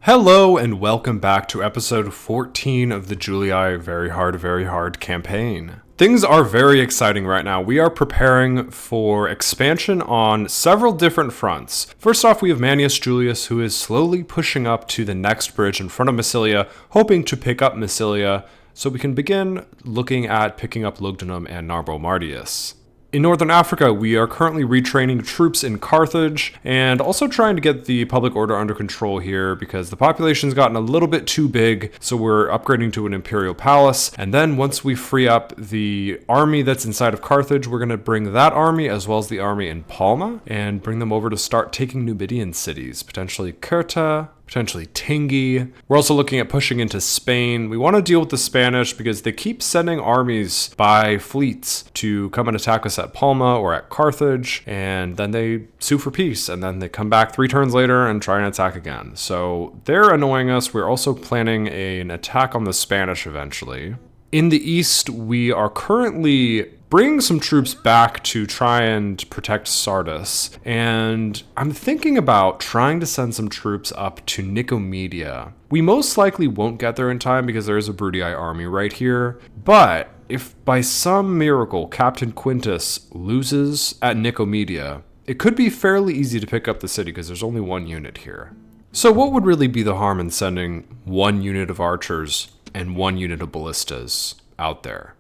Hello and welcome back to episode 14 of the Julii Very Hard campaign. Things are very exciting right now. We are preparing for expansion on several different fronts. First off, we have Manius Julius, who is slowly pushing up to the next bridge in front of Massilia, hoping to pick up Massilia so we can begin looking at picking up Lugdunum and Narbo Martius. In Northern Africa, we are currently retraining troops in Carthage and also trying to get the public order under control here because the population's gotten a little bit too big, so we're upgrading to an imperial palace. And then once we free up the army that's inside of Carthage, we're going to bring that army as well as the army in Palma and bring them over to start taking Numidian cities, potentially Cirta, potentially Tingi. We're also looking at pushing into Spain. We want to deal with the Spanish because they keep sending armies by fleets to come and attack us at Palma or at Carthage, and then they sue for peace, and then they come back 3 turns later and try and attack again. So they're annoying us. We're also planning an attack on the Spanish eventually. In the east, we are currently bringing some troops back to try and protect Sardis, and I'm thinking about trying to send some troops up to Nicomedia. We most likely won't get there in time because there is a Bruttii army right here, but if by some miracle Captain Quintus loses at Nicomedia, it could be fairly easy to pick up the city because there's only 1 unit here. So what would really be the harm in sending 1 unit of archers and 1 unit of ballistas out there?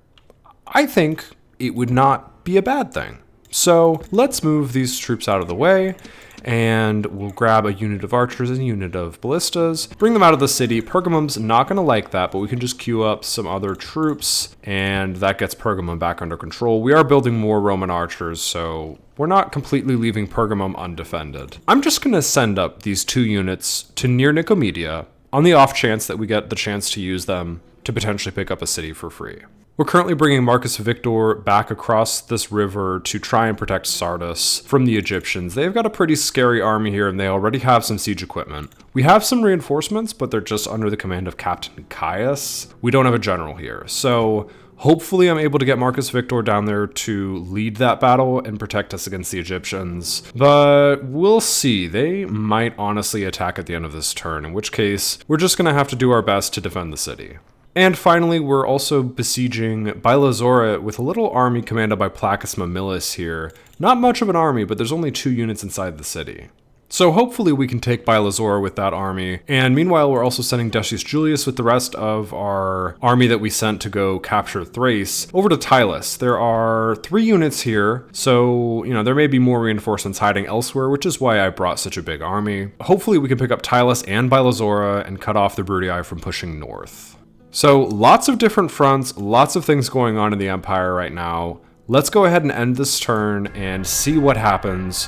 I think it would not be a bad thing. So let's move these troops out of the way, and we'll grab a unit of archers and a unit of ballistas, bring them out of the city. Pergamum's not going to like that, but we can just queue up some other troops, and that gets Pergamum back under control. We are building more Roman archers, so we're not completely leaving Pergamum undefended. I'm just going to send up these 2 units to near Nicomedia on the off chance that we get the chance to use them to potentially pick up a city for free. We're currently bringing Marcus Victor back across this river to try and protect Sardis from the Egyptians. They've got a pretty scary army here, and they already have some siege equipment. We have some reinforcements, but they're just under the command of Captain Caius. We don't have a general here, so hopefully I'm able to get Marcus Victor down there to lead that battle and protect us against the Egyptians. But we'll see. They might honestly attack at the end of this turn, in which case we're just going to have to do our best to defend the city. And finally, we're also besieging Bilazora with a little army commanded by Placus Mamillus here. Not much of an army, but there's only 2 units inside the city. So hopefully we can take Bilazora with that army. And meanwhile, we're also sending Decius Julius with the rest of our army that we sent to go capture Thrace over to Tylis. There are 3 units here, so, there may be more reinforcements hiding elsewhere, which is why I brought such a big army. Hopefully we can pick up Tylis and Bilazora and cut off the Bruttii from pushing north. So lots of different fronts, lots of things going on in the Empire right now. Let's go ahead and end this turn and see what happens.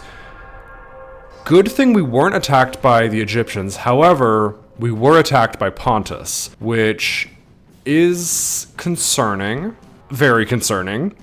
Good thing we weren't attacked by the Egyptians. However, we were attacked by Pontus, which is concerning, very concerning.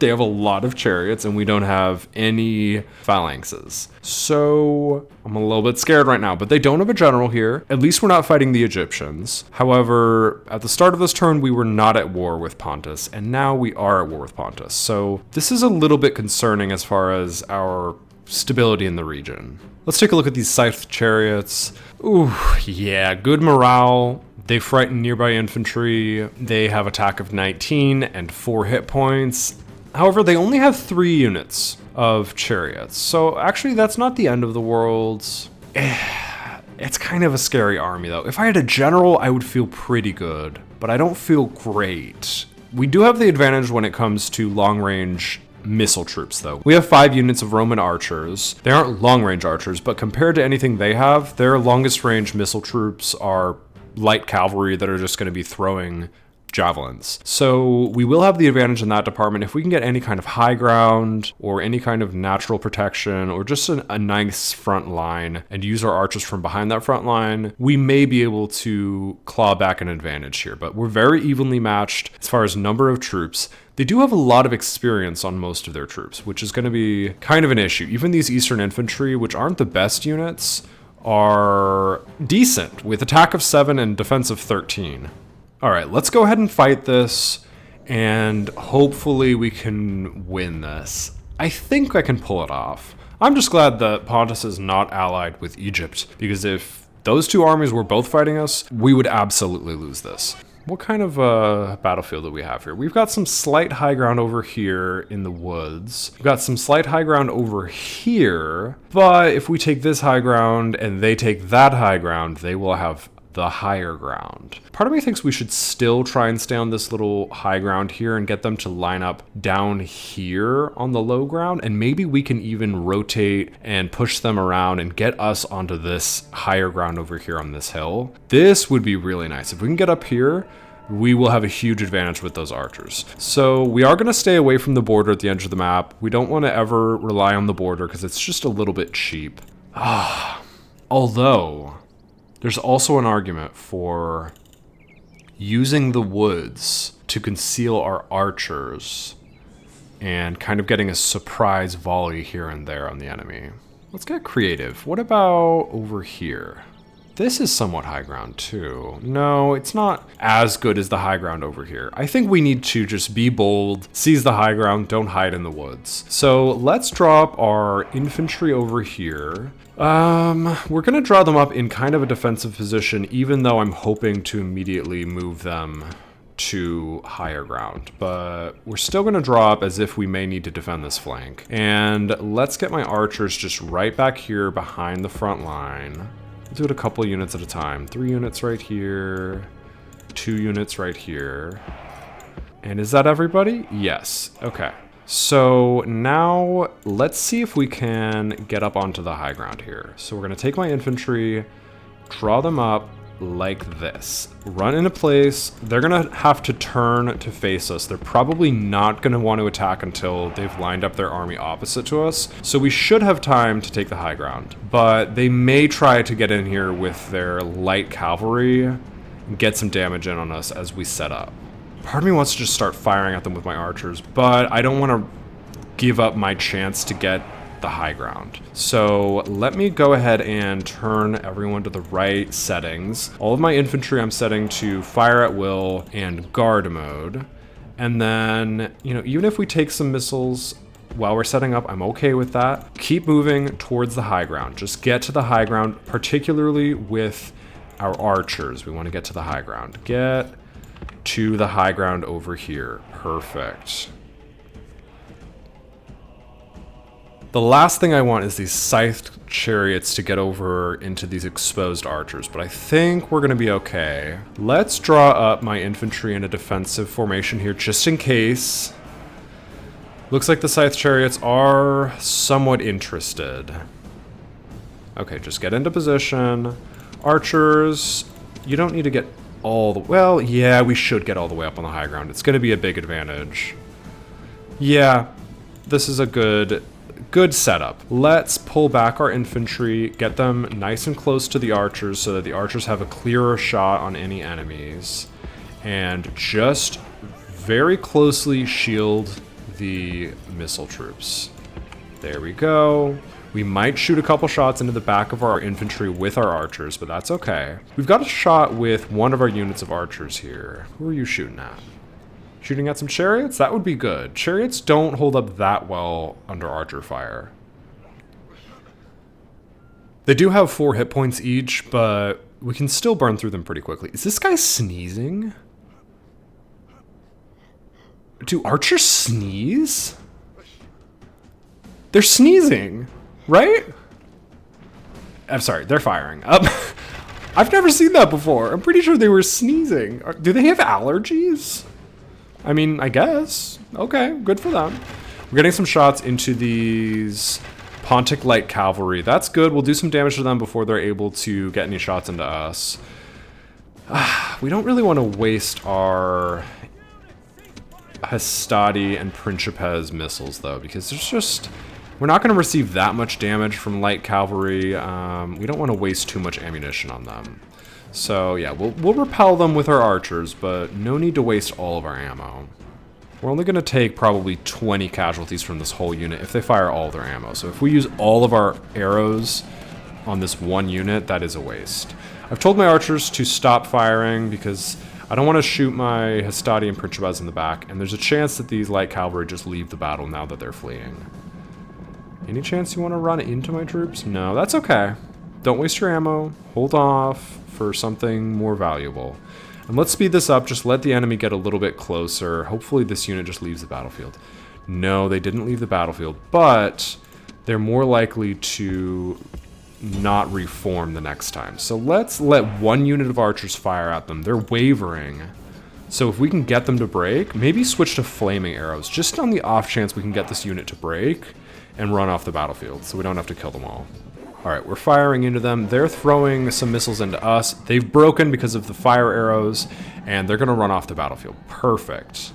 They have a lot of chariots and we don't have any phalanxes. So I'm a little bit scared right now, but they don't have a general here. At least we're not fighting the Egyptians. However, at the start of this turn, we were not at war with Pontus, and now we are at war with Pontus. So this is a little bit concerning as far as our stability in the region. Let's take a look at these scythed chariots. Ooh, yeah, good morale. They frighten nearby infantry. They have attack of 19 and 4 hit points. However, they only have 3 units of chariots, so actually that's not the end of the world. It's kind of a scary army though. If I had a general, I would feel pretty good, but I don't feel great. We do have the advantage when it comes to long-range missile troops though. We have 5 units of Roman archers. They aren't long-range archers, but compared to anything they have, their longest range missile troops are light cavalry that are just going to be throwing javelins. So we will have the advantage in that department. If we can get any kind of high ground or any kind of natural protection or just a nice front line and use our archers from behind that front line, we may be able to claw back an advantage here. But we're very evenly matched as far as number of troops. They do have a lot of experience on most of their troops, which is going to be kind of an issue. Even these Eastern infantry, which aren't the best units, are decent with attack of 7 and defense of 13. All right, let's go ahead and fight this, and hopefully we can win this. I think I can pull it off. I'm just glad that Pontus is not allied with Egypt, because if those two armies were both fighting us, we would absolutely lose this. What kind of battlefield do we have here? We've got some slight high ground over here in the woods. We've got some slight high ground over here, but if we take this high ground and they take that high ground, they will have the higher ground. Part of me thinks we should still try and stay on this little high ground here and get them to line up down here on the low ground, and maybe we can even rotate and push them around and get us onto this higher ground over here on this hill. This would be really nice. If we can get up here, we will have a huge advantage with those archers. So we are going to stay away from the border at the edge of the map. We don't want to ever rely on the border because it's just a little bit cheap. Although there's also an argument for using the woods to conceal our archers and kind of getting a surprise volley here and there on the enemy. Let's get creative. What about over here? This is somewhat high ground too. No, it's not as good as the high ground over here. I think we need to just be bold, seize the high ground, don't hide in the woods. So let's drop our infantry over here. We're gonna draw them up in kind of a defensive position, even though I'm hoping to immediately move them to higher ground, but we're still gonna draw up as if we may need to defend this flank. And let's get my archers just right back here behind the front line. We'll do it a couple units at a time. 3 units right here, 2 units right here. And is that everybody? Yes, okay. So now let's see if we can get up onto the high ground here. So we're gonna take my infantry, draw them up like this, run into place. They're gonna have to turn to face us. They're probably not gonna want to attack until they've lined up their army opposite to us. So we should have time to take the high ground, but they may try to get in here with their light cavalry and get some damage in on us as we set up. Part of me wants to just start firing at them with my archers, but I don't want to give up my chance to get the high ground. So let me go ahead and turn everyone to the right settings. All of my infantry I'm setting to fire at will and guard mode. And then, you know, even if we take some missiles while we're setting up, I'm okay with that. Keep moving towards the high ground. Just get to the high ground, particularly with our archers. We want to get to the high ground. Get to the high ground over here. Perfect. The last thing I want is these scythed chariots to get over into these exposed archers, but I think we're going to be okay. Let's draw up my infantry in a defensive formation here just in case. Looks like the scythed chariots are somewhat interested. Okay, just get into position. Archers, you don't need to get all the... Well, yeah, we should get all the way up on the high ground. It's going to be a big advantage. Yeah, this is a good setup. Let's pull back our infantry, get them nice and close to the archers so that the archers have a clearer shot on any enemies, and just very closely shield the missile troops. There we go. We might shoot a couple shots into the back of our infantry with our archers, but that's okay. We've got a shot with one of our units of archers here. Who are you shooting at? Shooting at some chariots? That would be good. Chariots don't hold up that well under archer fire. They do have 4 hit points each, but we can still burn through them pretty quickly. Is this guy sneezing? Do archers sneeze? They're sneezing, right? I'm sorry, they're firing. I've never seen that before. I'm pretty sure they were sneezing. Do they have allergies? I mean, I guess. Okay, good for them. We're getting some shots into these Pontic light cavalry. That's good. We'll do some damage to them before they're able to get any shots into us. We don't really want to waste our Hastati and Principes missiles, though, because there's just... We're not going to receive that much damage from light cavalry. We don't want to waste too much ammunition on them. So yeah, we'll repel them with our archers, but no need to waste all of our ammo. We're only going to take probably 20 casualties from this whole unit if they fire all of their ammo. So if we use all of our arrows on this one unit, that is a waste. I've told my archers to stop firing because I don't want to shoot my Hastati and Principes in the back, and there's a chance that these light cavalry just leave the battle now that they're fleeing. Any chance you want to run into my troops? No, that's okay. Don't waste your ammo. Hold off for something more valuable. And let's speed this up. Just let the enemy get a little bit closer. Hopefully this unit just leaves the battlefield. No, they didn't leave the battlefield, but they're more likely to not reform the next time. So let's let one unit of archers fire at them. They're wavering. So if we can get them to break, maybe switch to flaming arrows, just on the off chance we can get this unit to break and run off the battlefield so we don't have to kill them all. All right, we're firing into them. They're throwing some missiles into us. They've broken because of the fire arrows, and they're going to run off the battlefield. Perfect.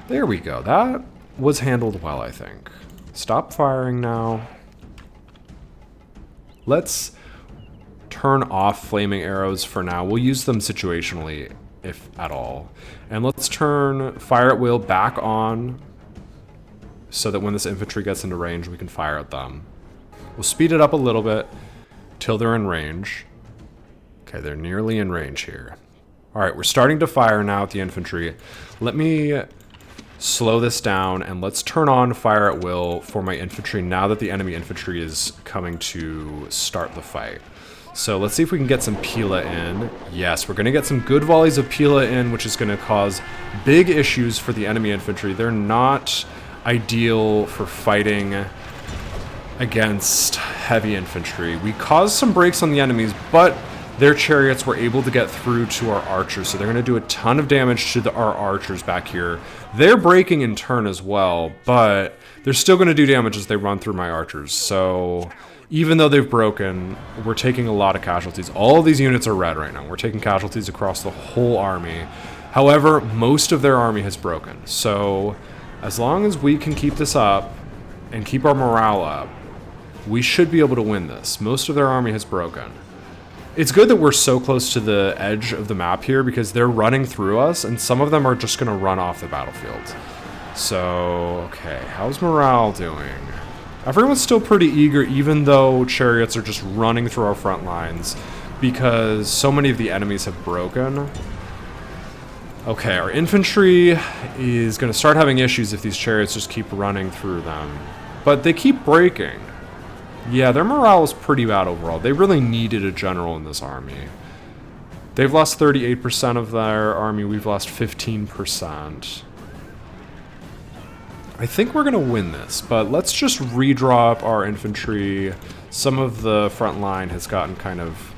There we go. That was handled well, I think. Stop firing now. Let's turn off flaming arrows for now. We'll use them situationally, if at all. And let's turn fire at will back on so that when this infantry gets into range, we can fire at them. We'll speed it up a little bit till they're in range. Okay, they're nearly in range here. All right, we're starting to fire now at the infantry. Let me slow this down and let's turn on fire at will for my infantry now that the enemy infantry is coming to start the fight. So let's see if we can get some Pila in. Yes, we're going to get some good volleys of Pila in, which is going to cause big issues for the enemy infantry. They're not ideal for fighting against heavy infantry. We caused some breaks on the enemies, but their chariots were able to get through to our archers, so they're going to do a ton of damage to our archers back here. They're breaking in turn as well, but they're still going to do damage as they run through my archers. So even though they've broken, we're taking a lot of casualties. All of these units are red right now. We're taking casualties across the whole army. However, most of their army has broken. So as long as we can keep this up and keep our morale up, we should be able to win this. Most of their army has broken. It's good that we're so close to the edge of the map here because they're running through us and some of them are just going to run off the battlefield. So, okay, how's morale doing? Everyone's still pretty eager even though chariots are just running through our front lines because so many of the enemies have broken. Okay, our infantry is going to start having issues if these chariots just keep running through them. But they keep breaking. Yeah, their morale is pretty bad overall. They really needed a general in this army. They've lost 38% of their army. We've lost 15%. I think we're going to win this, but let's just redraw up our infantry. Some of the front line has gotten kind of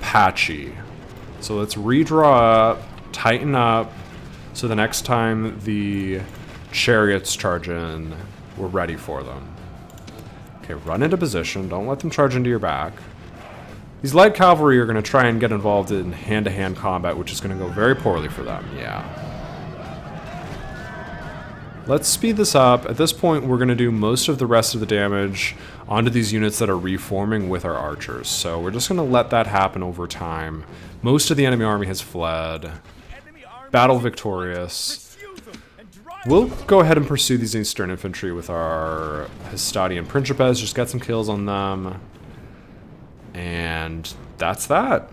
patchy. So let's redraw up, tighten up, so the next time the chariots charge in, we're ready for them. Okay, run into position. Don't let them charge into your back. These light cavalry are going to try and get involved in hand-to-hand combat, which is going to go very poorly for them. Yeah. Let's speed this up. At this point, we're going to do most of the rest of the damage onto these units that are reforming with our archers. So we're just going to let that happen over time. Most of the enemy army has fled. Battle victorious. We'll go ahead and pursue these Eastern infantry with our Hastadian Principes, just get some kills on them. And that's that.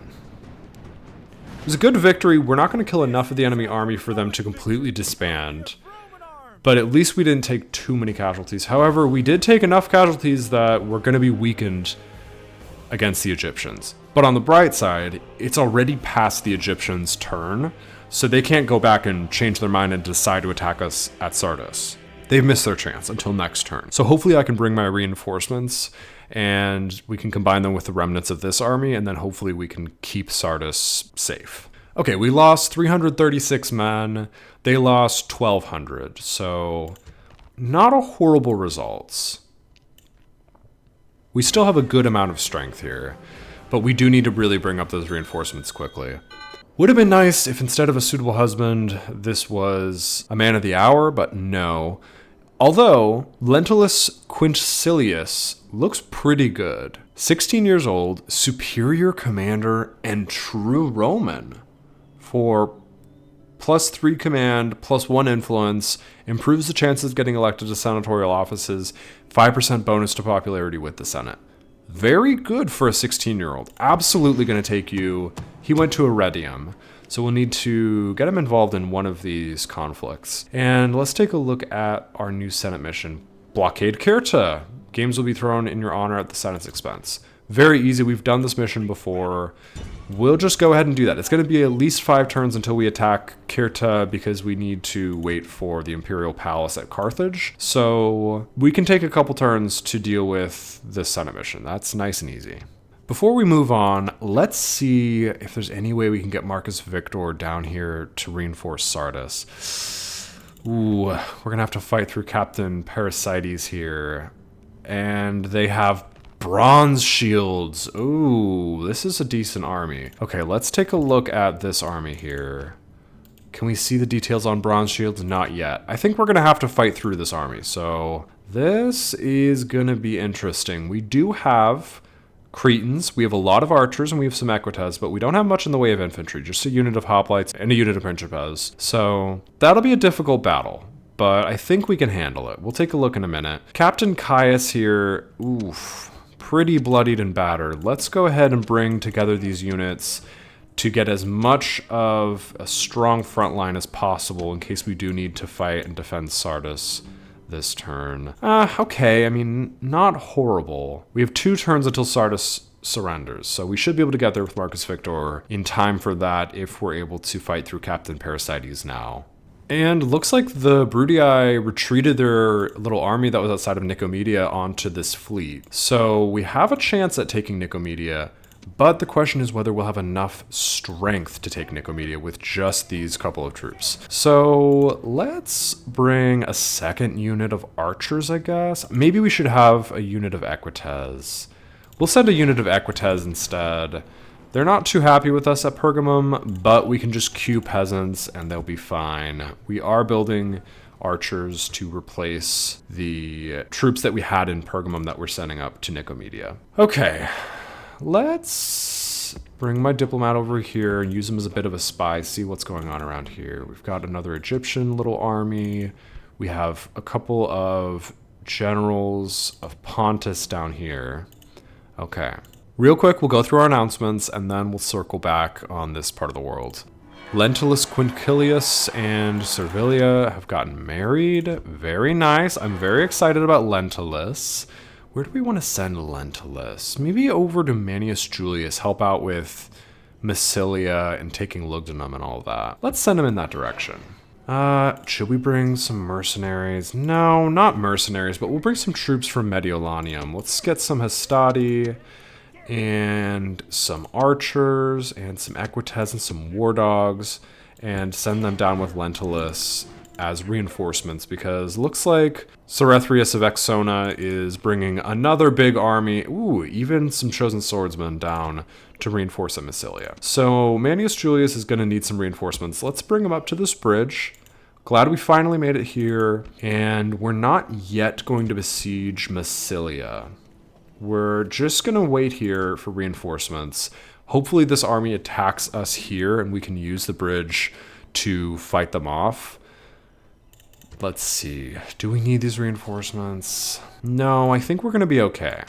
It was a good victory. We're not going to kill enough of the enemy army for them to completely disband. But at least we didn't take too many casualties. However, we did take enough casualties that we're going to be weakened against the Egyptians. But on the bright side, it's already past the Egyptians' turn. So they can't go back and change their mind and decide to attack us at Sardis. They've missed their chance until next turn. So hopefully I can bring my reinforcements and we can combine them with the remnants of this army and then hopefully we can keep Sardis safe. Okay, we lost 336 men. They lost 1,200. So not a horrible results. We still have a good amount of strength here, but we do need to really bring up those reinforcements quickly. Would have been nice if instead of a suitable husband, this was a man of the hour, but no. Although, Lentulus Quintilius looks pretty good. 16 years old, superior commander, and true Roman. For +3 command, +1 influence, improves the chances of getting elected to senatorial offices, 5% bonus to popularity with the Senate. Very good for a 16-year-old. Absolutely going to take you. He went to Iridium, so we'll need to get him involved in one of these conflicts. And let's take a look at our new Senate mission. Blockade Cirta. Games will be thrown in your honor at the Senate's expense. Very easy. We've done this mission before. We'll just go ahead and do that. It's going to be at least 5 turns until we attack Kirta because we need to wait for the Imperial Palace at Carthage. So we can take a couple turns to deal with this Senate mission. That's nice and easy. Before we move on, let's see if there's any way we can get Marcus Victor down here to reinforce Sardis. Ooh, we're going to have to fight through Captain Parasites here. And they have bronze shields. Ooh, this is a decent army. Okay, let's take a look at this army here. Can we see the details on bronze shields? Not yet. I think we're going to have to fight through this army. So this is going to be interesting. We do have Cretans, we have a lot of archers, and we have some Equites, but we don't have much in the way of infantry, just a unit of hoplites and a unit of Principes. So that'll be a difficult battle, but I think we can handle it. We'll take a look in a minute. Captain Caius here, oof, pretty bloodied and battered. Let's go ahead and bring together these units to get as much of a strong front line as possible in case we do need to fight and defend Sardis this turn. Okay, I mean, not horrible. We have 2 turns until Sardis surrenders, so we should be able to get there with Marcus Victor in time for that if we're able to fight through Captain Parasites now. And looks like the Brudii retreated their little army that was outside of Nicomedia onto this fleet. So we have a chance at taking Nicomedia, but the question is whether we'll have enough strength to take Nicomedia with just these couple of troops. So let's bring a second unit of archers, I guess. Maybe we should have a unit of Equites. We'll send a unit of Equites instead. They're not too happy with us at Pergamum, but we can just queue peasants and they'll be fine. We are building archers to replace the troops that we had in Pergamum that we're sending up to Nicomedia. Okay, let's bring my diplomat over here and use him as a bit of a spy, see what's going on around here. We've got another Egyptian little army. We have a couple of generals of Pontus down here. Okay. Real quick, we'll go through our announcements, and then we'll circle back on this part of the world. Lentulus Quinctilius and Servilia have gotten married. Very nice. I'm very excited about Lentulus. Where do we want to send Lentulus? Maybe over to Manius Julius, help out with Massilia and taking Lugdunum and all of that. Let's send him in that direction. Should we bring some mercenaries? No, not mercenaries, but we'll bring some troops from Mediolanium. Let's get some Hastati and some archers and some Equites and some war dogs and send them down with Lentulus as reinforcements, because looks like Cerethrius of Exona is bringing another big army. Ooh, even some chosen swordsmen down to reinforce at Massilia. So Manius Julius is going to need some reinforcements. Let's bring him up to this bridge. Glad we finally made it here, and we're not yet going to besiege Massilia. We're just going to wait here for reinforcements. Hopefully this army attacks us here and we can use the bridge to fight them off. Let's see. Do we need these reinforcements? No, I think we're going to be okay.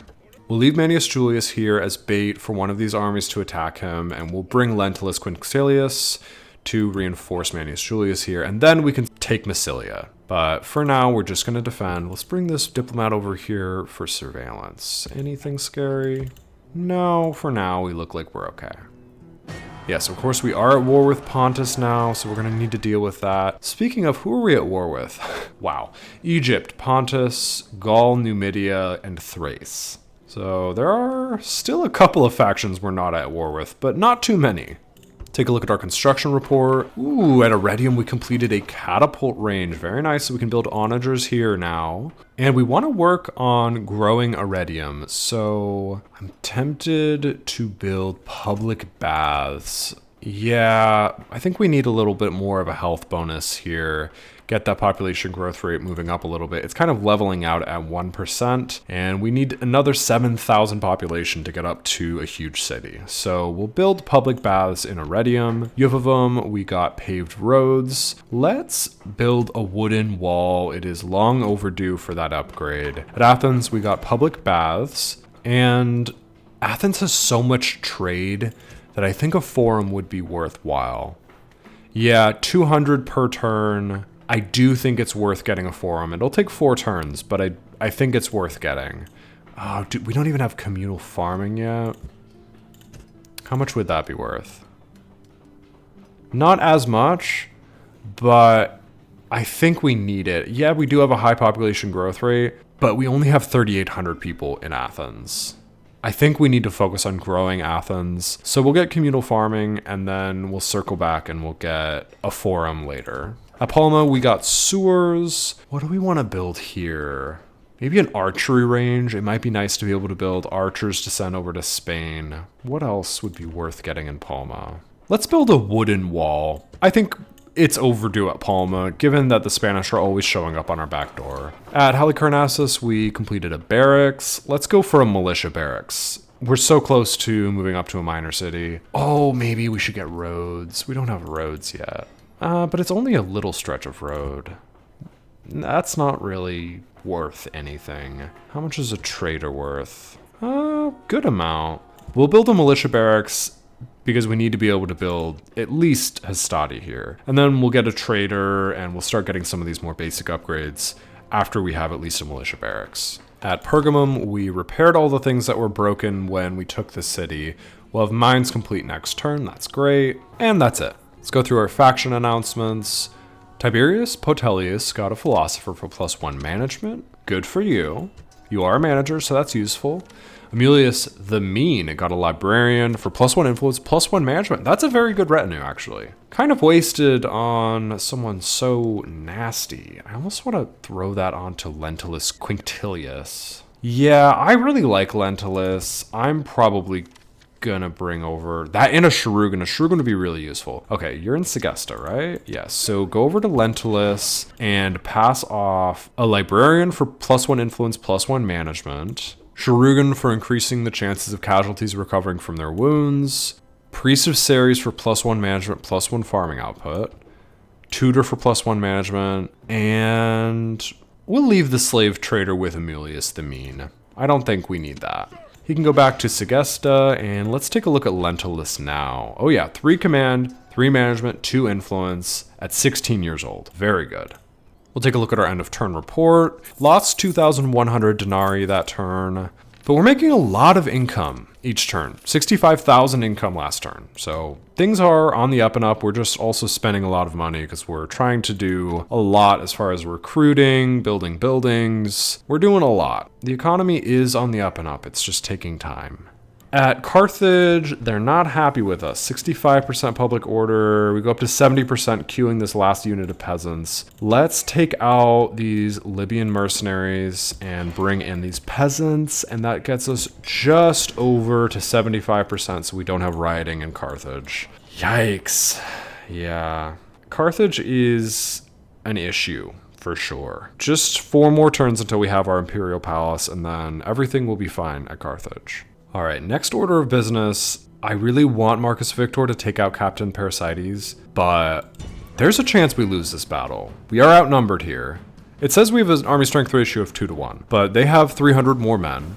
We'll leave Manius Julius here as bait for one of these armies to attack him, and we'll bring Lentulus Quinctilius to reinforce Manius Julius here, and then we can take Massilia. But for now, we're just going to defend. Let's bring this diplomat over here for surveillance. Anything scary? No, for now, we look like we're okay. Yes, of course, we are at war with Pontus now, so we're going to need to deal with that. Speaking of, who are we at war with? Wow. Egypt, Pontus, Gaul, Numidia, and Thrace. So there are still a couple of factions we're not at war with, but not too many. Take a look at our construction report. Ooh, at Iridium we completed a catapult range. Very nice, so we can build onagers here now. And we want to work on growing Iridium, so I'm tempted to build public baths. Yeah, I think we need a little bit more of a health bonus here. Get that population growth rate moving up a little bit. It's kind of leveling out at 1%, and we need another 7,000 population to get up to a huge city. So we'll build public baths in Iridium. Yuvavum, we got paved roads. Let's build a wooden wall. It is long overdue for that upgrade. At Athens, we got public baths, and Athens has so much trade that I think a forum would be worthwhile. Yeah, 200 per turn. I do think it's worth getting a forum. It'll take 4 turns, but I think it's worth getting. Oh, dude, we don't even have communal farming yet. How much would that be worth? Not as much, but I think we need it. Yeah, we do have a high population growth rate, but we only have 3,800 people in Athens. I think we need to focus on growing Athens. So we'll get communal farming, and then we'll circle back and we'll get a forum later. At Palma, we got sewers. What do we want to build here? Maybe an archery range. It might be nice to be able to build archers to send over to Spain. What else would be worth getting in Palma? Let's build a wooden wall. I think it's overdue at Palma, given that the Spanish are always showing up on our back door. At Halicarnassus, we completed a barracks. Let's go for a militia barracks. We're so close to moving up to a minor city. Oh, maybe we should get roads. We don't have roads yet. But it's only a little stretch of road. That's not really worth anything. How much is a trader worth? Good amount. We'll build a militia barracks because we need to be able to build at least Hastati here. And then we'll get a trader and we'll start getting some of these more basic upgrades after we have at least a militia barracks. At Pergamum, we repaired all the things that were broken when we took the city. We'll have mines complete next turn, that's great. And that's it. Let's go through our faction announcements. Tiberius Potelius got a philosopher for +1 management. Good for you. You are a manager, so that's useful. Amulius the Mean got a librarian for +1 influence, +1 management. That's a very good retinue, actually. Kind of wasted on someone so nasty. I almost want to throw that onto Lentulus Quintilius. Yeah, I really like Lentulus. I'm probably gonna bring over that and a Sharugan. A Sharugan would be really useful. Okay, you're in Segesta, right? Yes, so go over to Lentulus and pass off a librarian for +1 influence, +1 management. Sharugan for increasing the chances of casualties recovering from their wounds. Priest of Ceres for +1 management, +1 farming output. Tutor for +1 management. And we'll leave the slave trader with Amulius the Mean. I don't think we need that. He can go back to Segesta, and let's take a look at Lentulus now. Oh yeah, 3 command, 3 management, 2 influence at 16 years old. Very good. We'll take a look at our end of turn report. Lost 2,100 denarii that turn, but we're making a lot of income each turn. 65,000 income last turn. So things are on the up and up. We're just also spending a lot of money because we're trying to do a lot as far as recruiting, building buildings. We're doing a lot. The economy is on the up and up. It's just taking time. At Carthage, they're not happy with us. 65% public order. We go up to 70% queuing this last unit of peasants. Let's take out these Libyan mercenaries and bring in these peasants. And that gets us just over to 75%, so we don't have rioting in Carthage. Yikes. Yeah. Carthage is an issue, for sure. Just 4 more turns until we have our Imperial Palace, and then everything will be fine at Carthage. All right, next order of business. I really want Marcus Victor to take out Captain Parasites, but there's a chance we lose this battle. We are outnumbered here. It says we have an army strength ratio of 2-1, but they have 300 more men.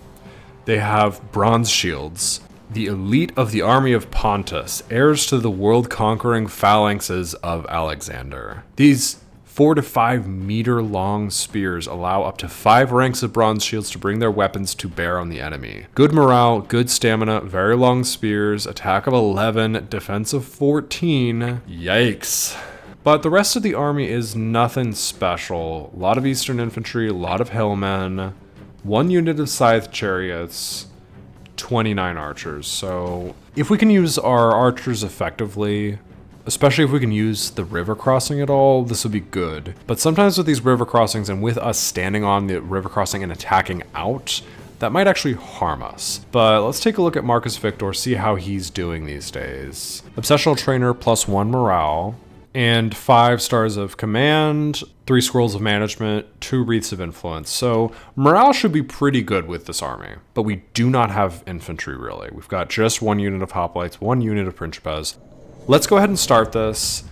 They have bronze shields. The elite of the army of Pontus, heirs to the world-conquering phalanxes of Alexander. These 4 to 5 meter long spears allow up to 5 ranks of bronze shields to bring their weapons to bear on the enemy. Good morale, good stamina, very long spears, attack of 11, defense of 14. Yikes. But the rest of the army is nothing special. A lot of Eastern infantry, a lot of hillmen, 1 unit of scythe chariots, 29 archers. So if we can use our archers effectively, especially if we can use the river crossing at all, this would be good. But sometimes with these river crossings and with us standing on the river crossing and attacking out, that might actually harm us. But let's take a look at Marcus Victor, see how he's doing these days. Obsessional trainer +1 morale, and 5 stars of command, 3 scrolls of management, 2 wreaths of influence. So morale should be pretty good with this army, but we do not have infantry really. We've got just 1 unit of hoplites, 1 unit of principes. Let's go ahead and start this.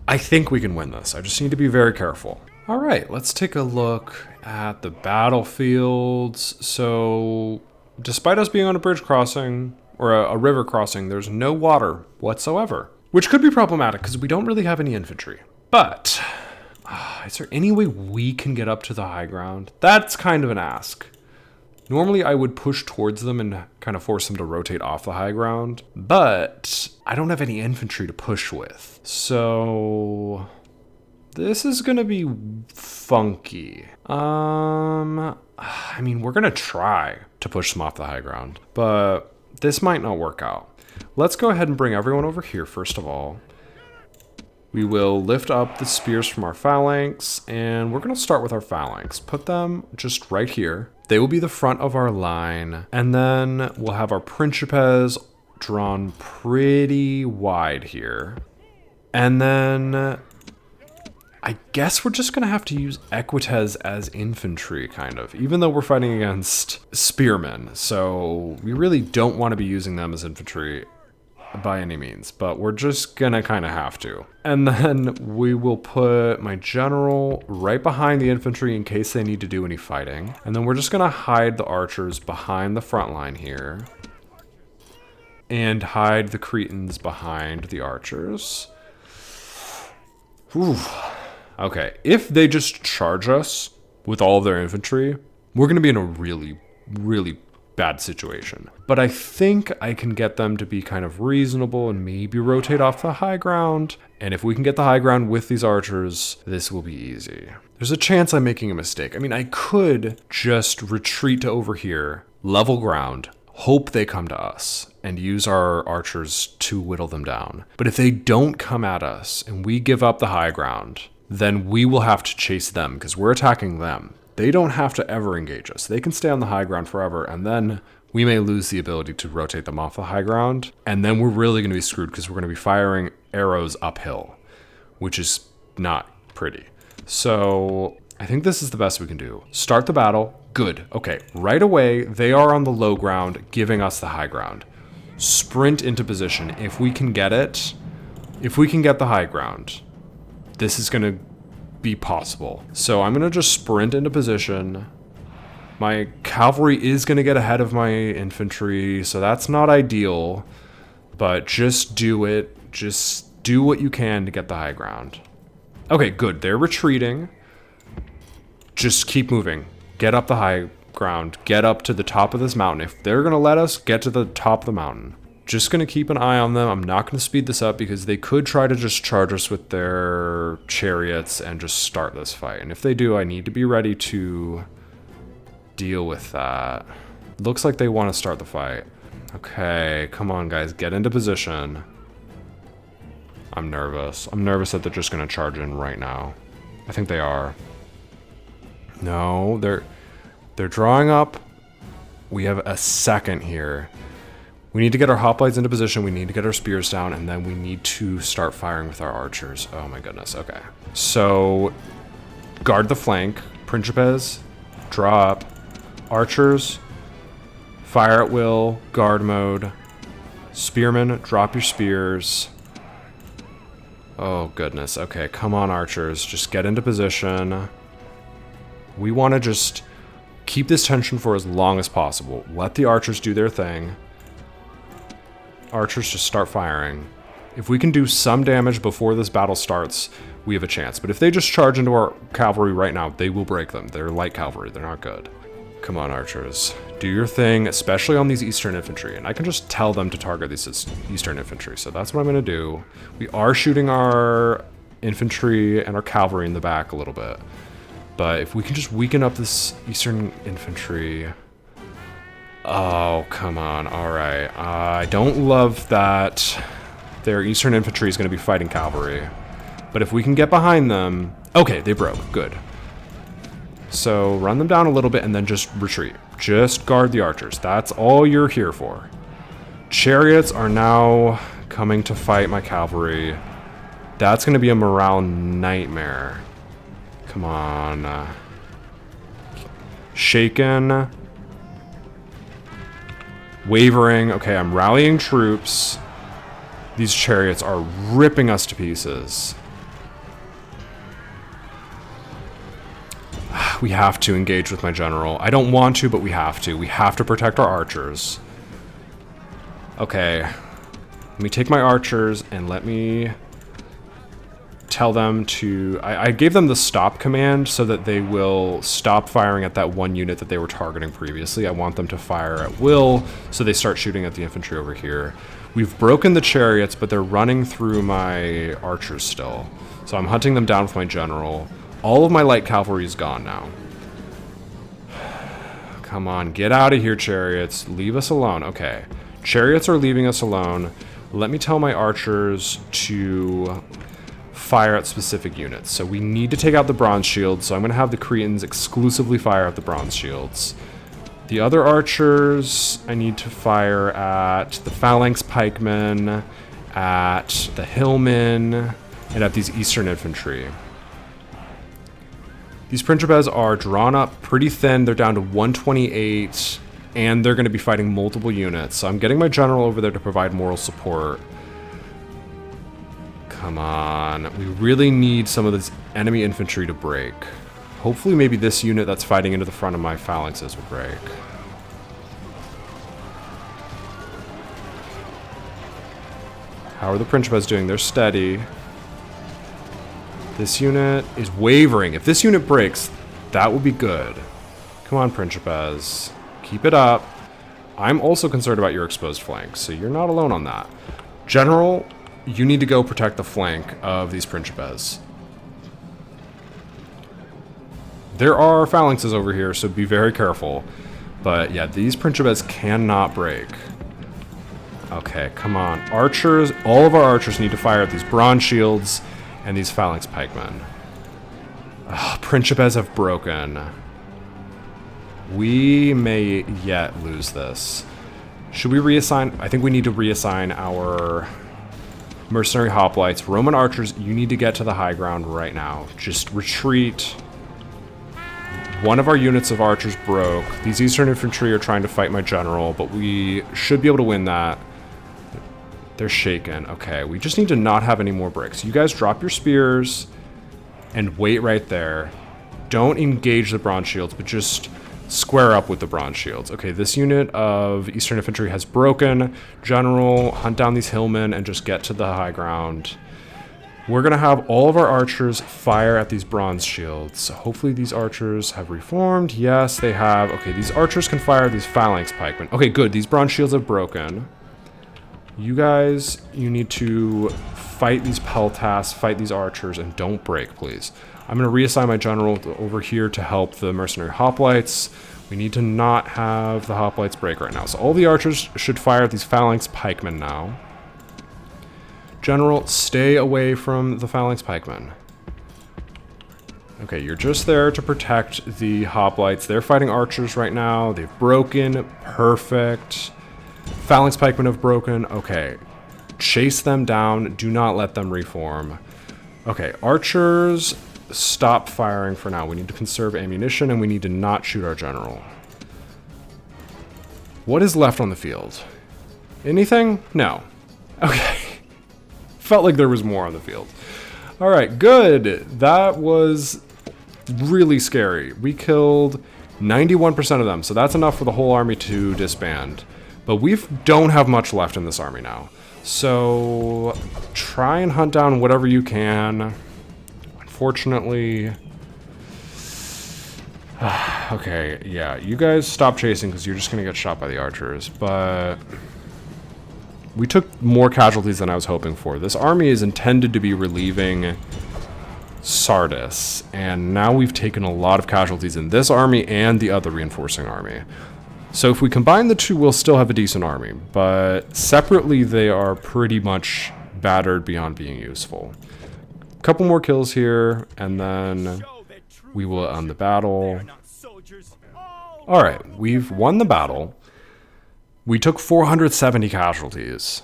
I think we can win this. I just need to be very careful. All right, let's take a look at the battlefields. So despite us being on a bridge crossing or a river crossing, there's no water whatsoever, which could be problematic because we don't really have any infantry. But is there any way we can get up to the high ground? That's kind of an ask. Normally I would push towards them and kind of force them to rotate off the high ground, but I don't have any infantry to push with. So this is gonna be funky. I mean, we're gonna try to push them off the high ground, but this might not work out. Let's go ahead and bring everyone over here first of all. We will lift up the spears from our phalanx, and we're gonna start with our phalanx. Put them just right here. They will be the front of our line, and then we'll have our principes drawn pretty wide here. And then I guess we're just gonna have to use equites as infantry, kind of, even though we're fighting against spearmen. So we really don't want to be using them as infantry by any means, but we're just gonna kind of have to. And then we will put my general right behind the infantry in case they need to do any fighting. And then we're just gonna hide the archers behind the front line here and hide the Cretans behind the archers. Whew. Okay, if they just charge us with all of their infantry, we're gonna be in a really, really bad situation. But I think I can get them to be kind of reasonable and maybe rotate off the high ground. And if we can get the high ground with these archers, this will be easy. There's a chance I'm making a mistake. I mean, I could just retreat to over here, level ground, hope they come to us, and use our archers to whittle them down. But if they don't come at us and we give up the high ground, then we will have to chase them because we're attacking them. They don't have to ever engage us. They can stay on the high ground forever, and then we may lose the ability to rotate them off the high ground, and then we're really going to be screwed because we're going to be firing arrows uphill, which is not pretty. So I think this is the best we can do. Start the battle. Good. Okay, right away, they are on the low ground, giving us the high ground. Sprint into position. If we can get it, if we can get the high ground, this is going to be possible. So I'm gonna just sprint into position. My cavalry is gonna get ahead of my infantry, so that's not ideal, but just do it. Just do what you can to get the high ground. Okay, good. They're retreating. Just keep moving. Get up the high ground. Get up to the top of this mountain. If they're gonna let us, get to the top of the mountain. Just gonna keep an eye on them. I'm not gonna speed this up because they could try to just charge us with their chariots and just start this fight. And if they do, I need to be ready to deal with that. Looks like they want to start the fight. Okay, come on guys, get into position. I'm nervous. I'm nervous that they're just gonna charge in right now. I think they are. No, they're drawing up. We have a second here. We need to get our hoplites into position, we need to get our spears down, and then we need to start firing with our archers. Oh my goodness, okay. So, guard the flank. Principes, draw up. Archers, fire at will, guard mode. Spearmen, drop your spears. Oh goodness, okay, come on archers, just get into position. We want to just keep this tension for as long as possible. Let the archers do their thing. Archers just start firing. If we can do some damage before this battle starts, we have a chance. But if they just charge into our cavalry right now, they will break them. They're light cavalry. They're not good. Come on, archers. Do your thing, especially on these Eastern infantry. And I can just tell them to target these Eastern infantry. So that's what I'm going to do. We are shooting our infantry and our cavalry in the back a little bit. But if we can just weaken up this Eastern infantry... Oh, come on. All right. I don't love that their Eastern infantry is going to be fighting cavalry. But if we can get behind them... Okay, they broke. Good. So run them down a little bit and then just retreat. Just guard the archers. That's all you're here for. Chariots are now coming to fight my cavalry. That's going to be a morale nightmare. Come on. Shaken. Wavering. Okay, I'm rallying troops. These chariots are ripping us to pieces. We have to engage with my general. I don't want to, but we have to. We have to protect our archers. Okay. Let me take my archers and let me tell them to... I gave them the stop command so that they will stop firing at that one unit that they were targeting previously. I want them to fire at will, so they start shooting at the infantry over here. We've broken the chariots, but they're running through my archers still. So I'm hunting them down with my general. All of my light cavalry is gone now. Come on, get out of here, chariots. Leave us alone. Okay. Chariots are leaving us alone. Let me tell my archers to fire at specific units. So we need to take out the bronze shields, so I'm going to have the Cretans exclusively fire at the bronze shields. The other archers, I need to fire at the phalanx pikemen, at the hillmen, and at these eastern infantry. These Principes are drawn up pretty thin. They're down to 128, and they're going to be fighting multiple units. So I'm getting my general over there to provide moral support. Come on. We really need some of this enemy infantry to break. Hopefully maybe this unit that's fighting into the front of my phalanxes will break. How are the Principes doing? They're steady. This unit is wavering. If this unit breaks, that would be good. Come on, Principes. Keep it up. I'm also concerned about your exposed flanks, so you're not alone on that. General, you need to go protect the flank of these Principes. There are phalanxes over here, so be very careful. But yeah, these Principes cannot break. Okay, come on. Archers, all of our archers need to fire at these bronze shields and these phalanx pikemen. Principes have broken. We may yet lose this. Should we reassign? I think we need to reassign our mercenary hoplites. Roman archers, you need to get to the high ground right now. Just retreat. One of our units of archers broke. These eastern infantry are trying to fight my general, but we should be able to win that. They're shaken. Okay, we just need to not have any more breaks. You guys drop your spears and wait right there. Don't engage the bronze shields, but just square up with the bronze shields. Okay, this unit of eastern infantry has broken. General, hunt down these hillmen and just get to the high ground. We're going to have all of our archers fire at these bronze shields. So hopefully these archers have reformed. Yes, they have. Okay, these archers can fire at these phalanx pikemen. Okay, good. These bronze shields have broken. You guys, you need to fight these peltasts, fight these archers, and don't break, please. I'm going to reassign my general over here to help the mercenary hoplites. We need to not have the hoplites break right now. So all the archers should fire at these phalanx pikemen now. General, stay away from the phalanx pikemen. Okay, you're just there to protect the hoplites. They're fighting archers right now. They've broken. Perfect. Phalanx pikemen have broken. Okay. Chase them down. Do not let them reform. Okay, archers, stop firing for now. We need to conserve ammunition, and we need to not shoot our general. What is left on the field? Anything? No. Okay. Felt like there was more on the field. All right, good. That was really scary. We killed 91% of them, so that's enough for the whole army to disband. But we don't have much left in this army now. So try and hunt down whatever you can. Unfortunately... okay, yeah, you guys stop chasing because you're just going to get shot by the archers. But we took more casualties than I was hoping for. This army is intended to be relieving Sardis. And now we've taken a lot of casualties in this army and the other reinforcing army. So if we combine the two, we'll still have a decent army, but separately they are pretty much battered beyond being useful. A couple more kills here, and then we will end the battle. Alright, we've won the battle. We took 470 casualties,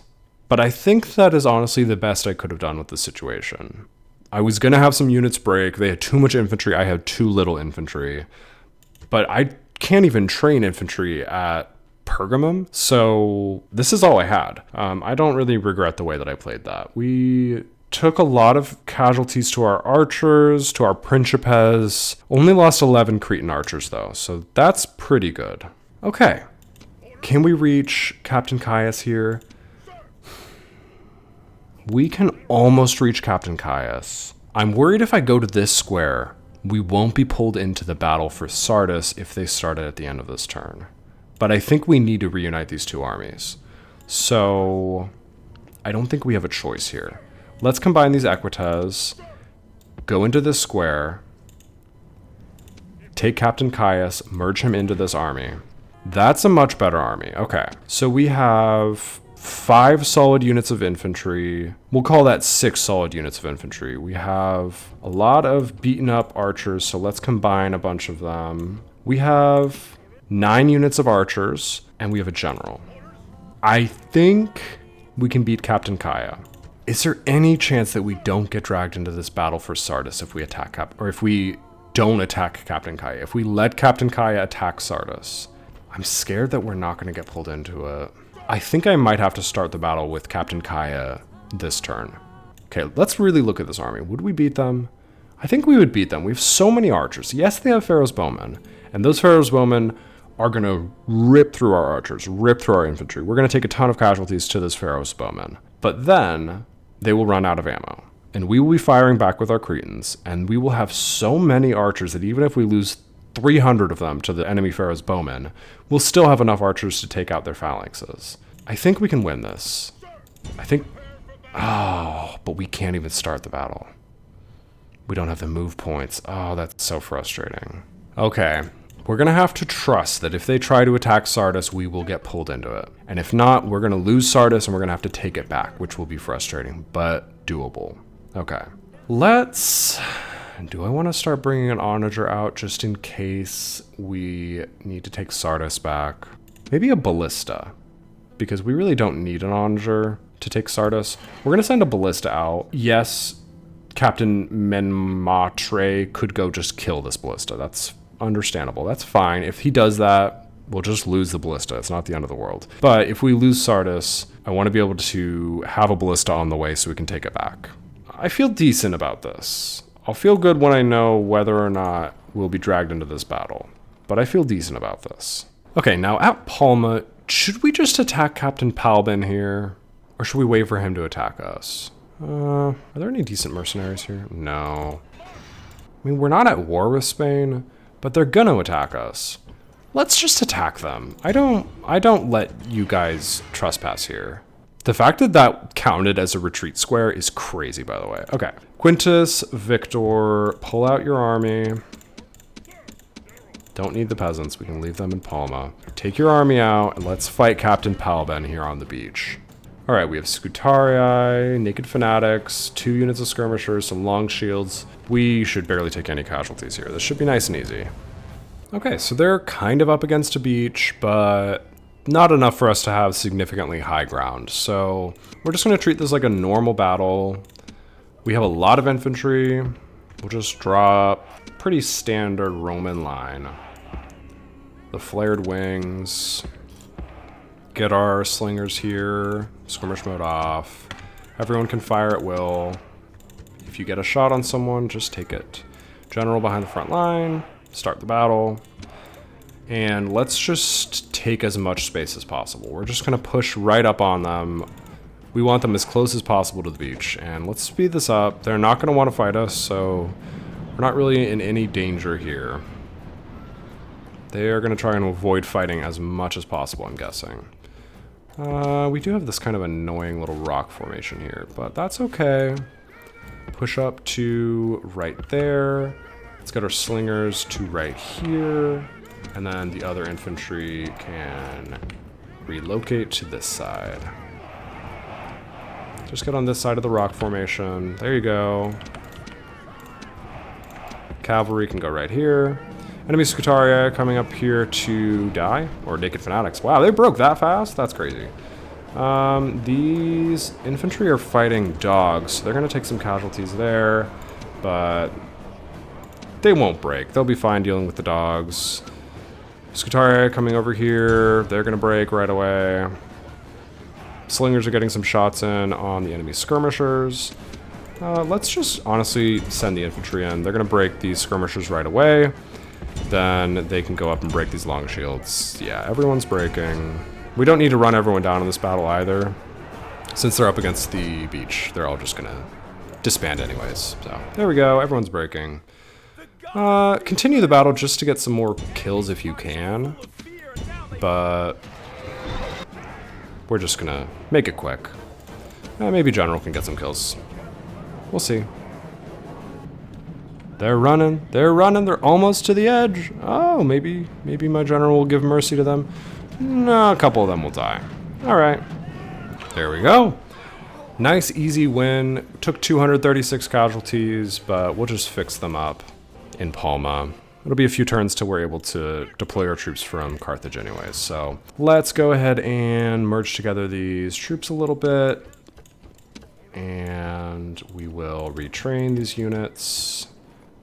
but I think that is honestly the best I could have done with the situation. I was going to have some units break. They had too much infantry. I had too little infantry, but I can't even train infantry at Pergamum, so this is all I had. I don't really regret the way that I played that. We took a lot of casualties to our archers, to our Principes. Only lost 11 Cretan archers though, so that's pretty good. Okay, can we reach Captain Caius here? We can almost reach Captain Caius. I'm worried if I go to this square, we won't be pulled into the battle for Sardis if they started at the end of this turn. But I think we need to reunite these two armies. So I don't think we have a choice here. Let's combine these Equites, go into this square, take Captain Caius, merge him into this army. That's a much better army. Okay, so we have 5 solid units of infantry. We'll call that 6 solid units of infantry. We have a lot of beaten up archers, so let's combine a bunch of them. We have 9 units of archers, and we have a general. I think we can beat Captain Kaya. Is there any chance that we don't get dragged into this battle for Sardis if we attack or if we don't attack Captain Kaya? If we let Captain Kaya attack Sardis? I'm scared that we're not going to get pulled into it. I think I might have to start the battle with Captain Kaya this turn. Okay, let's really look at this army. Would we beat them? I think we would beat them. We have so many archers. Yes, they have Pharaoh's bowmen, and those Pharaoh's bowmen are going to rip through our archers, rip through our infantry. We're going to take a ton of casualties to this Pharaoh's bowmen. But then they will run out of ammo, and we will be firing back with our Cretans, and we will have so many archers that even if we lose 300 of them to the enemy Pharaoh's bowmen, we'll still have enough archers to take out their phalanxes. I think we can win this. But we can't even start the battle. We don't have the move points. Oh, that's so frustrating. Okay, we're gonna have to trust that if they try to attack Sardis, we will get pulled into it. And if not, we're gonna lose Sardis and we're gonna have to take it back, which will be frustrating, but doable. Okay, do I want to start bringing an onager out just in case we need to take Sardis back? Maybe a ballista, because we really don't need an onager to take Sardis. We're going to send a ballista out. Yes, Captain Menmatre could go just kill this ballista. That's understandable. That's fine. If he does that, we'll just lose the ballista. It's not the end of the world. But if we lose Sardis, I want to be able to have a ballista on the way so we can take it back. I feel decent about this. I'll feel good when I know whether or not we'll be dragged into this battle, but I feel decent about this. Okay, now at Palma, should we just attack Captain Palbin here? Or should we wait for him to attack us? Are there any decent mercenaries here? No. I mean, we're not at war with Spain, but they're gonna attack us. Let's just attack them. I don't let you guys trespass here. The fact that that counted as a retreat square is crazy, by the way. Okay. Quintus, Victor, pull out your army. Don't need the peasants. We can leave them in Palma. Take your army out, and let's fight Captain Palben here on the beach. All right, we have Scutarii, Naked Fanatics, 2 units of skirmishers, some long shields. We should barely take any casualties here. This should be nice and easy. Okay, so they're kind of up against a beach, but not enough for us to have significantly high ground. So we're just going to treat this like a normal battle. We have a lot of infantry. We'll just drop pretty standard Roman line. The flared wings. Get our slingers here. Skirmish mode off. Everyone can fire at will. If you get a shot on someone, just take it. General behind the front line. Start the battle. And let's just take as much space as possible. We're just going to push right up on them. We want them as close as possible to the beach. And let's speed this up. They're not going to want to fight us, so we're not really in any danger here. They are going to try and avoid fighting as much as possible, I'm guessing. We do have this kind of annoying little rock formation here, but that's okay. Push up to right there. Let's get our slingers to right here. And then the other infantry can relocate to this side. Just get on this side of the rock formation. There you go. Cavalry can go right here. Enemy Scutarii coming up here to die. Or Naked Fanatics. Wow, they broke that fast? That's crazy. These infantry are fighting dogs, so they're going to take some casualties there. But they won't break. They'll be fine dealing with the dogs. Scutarii coming over here. They're going to break right away. Slingers are getting some shots in on the enemy skirmishers. Let's just honestly send the infantry in. They're going to break these skirmishers right away. Then they can go up and break these long shields. Yeah, everyone's breaking. We don't need to run everyone down in this battle either. Since they're up against the beach, they're all just going to disband anyways. So there we go. Everyone's breaking. Continue the battle just to get some more kills if you can. But we're just gonna make it quick. Maybe General can get some kills. We'll see. They're running. They're running. They're almost to the edge. Oh, maybe my General will give mercy to them. No, a couple of them will die. All right. There we go. Nice, easy win. Took 236 casualties, but we'll just fix them up in Palma. It'll be a few turns till we're able to deploy our troops from Carthage anyways. So let's go ahead and merge together these troops a little bit. And we will retrain these units.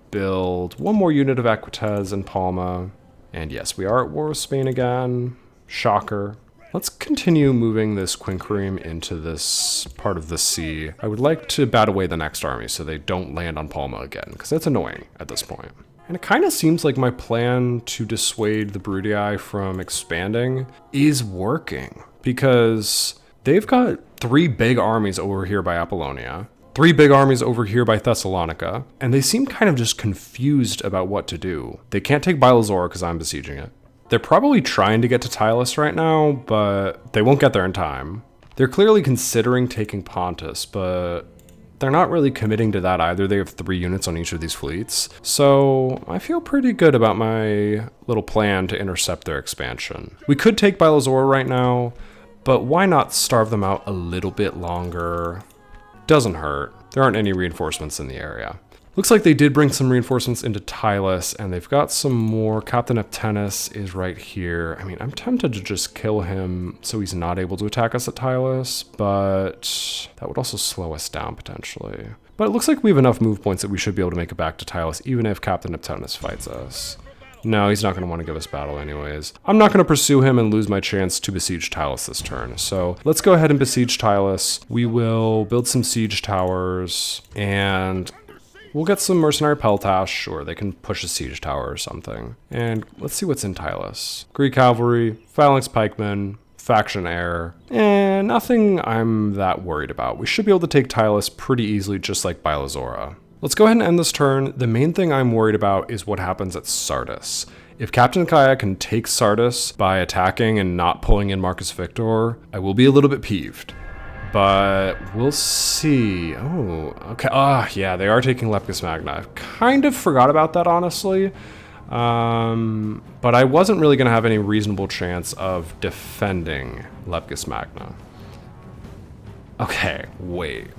Build one more unit of Equites in Palma. And yes, we are at war with Spain again. Shocker. Let's continue moving this quinquereme into this part of the sea. I would like to bat away the next army so they don't land on Palma again, because that's annoying at this point. And it kind of seems like my plan to dissuade the Brudii from expanding is working, because they've got 3 big armies over here by Apollonia, 3 big armies over here by Thessalonica, and they seem kind of just confused about what to do. They can't take Bilazora because I'm besieging it. They're probably trying to get to Tylos right now, but they won't get there in time. They're clearly considering taking Pontus, but they're not really committing to that either. They have 3 units on each of these fleets. So I feel pretty good about my little plan to intercept their expansion. We could take Bilazora right now, but why not starve them out a little bit longer? Doesn't hurt. There aren't any reinforcements in the area. Looks like they did bring some reinforcements into Tylos, and they've got some more. Captain Neptenus is right here. I mean, I'm tempted to just kill him so he's not able to attack us at Tylos, but that would also slow us down potentially. But it looks like we have enough move points that we should be able to make it back to Tylos, even if Captain Neptenus fights us. No, he's not going to want to give us battle anyways. I'm not going to pursue him and lose my chance to besiege Tylos this turn. So let's go ahead and besiege Tylos. We will build some siege towers, and we'll get some mercenary peltash. Sure, they can push a siege tower or something. And let's see what's in Tylos. Greek cavalry, phalanx pikemen, faction heir, and nothing I'm that worried about. We should be able to take Tylos pretty easily, just like Bilazora. Let's go ahead and end this turn. The main thing I'm worried about is what happens at Sardis. If Captain Kaya can take Sardis by attacking and not pulling in Marcus Victor, I will be a little bit peeved. But we'll see. Oh, okay. Yeah, they are taking Leptis Magna. I kind of forgot about that, honestly. But I wasn't really going to have any reasonable chance of defending Leptis Magna. Okay, wait.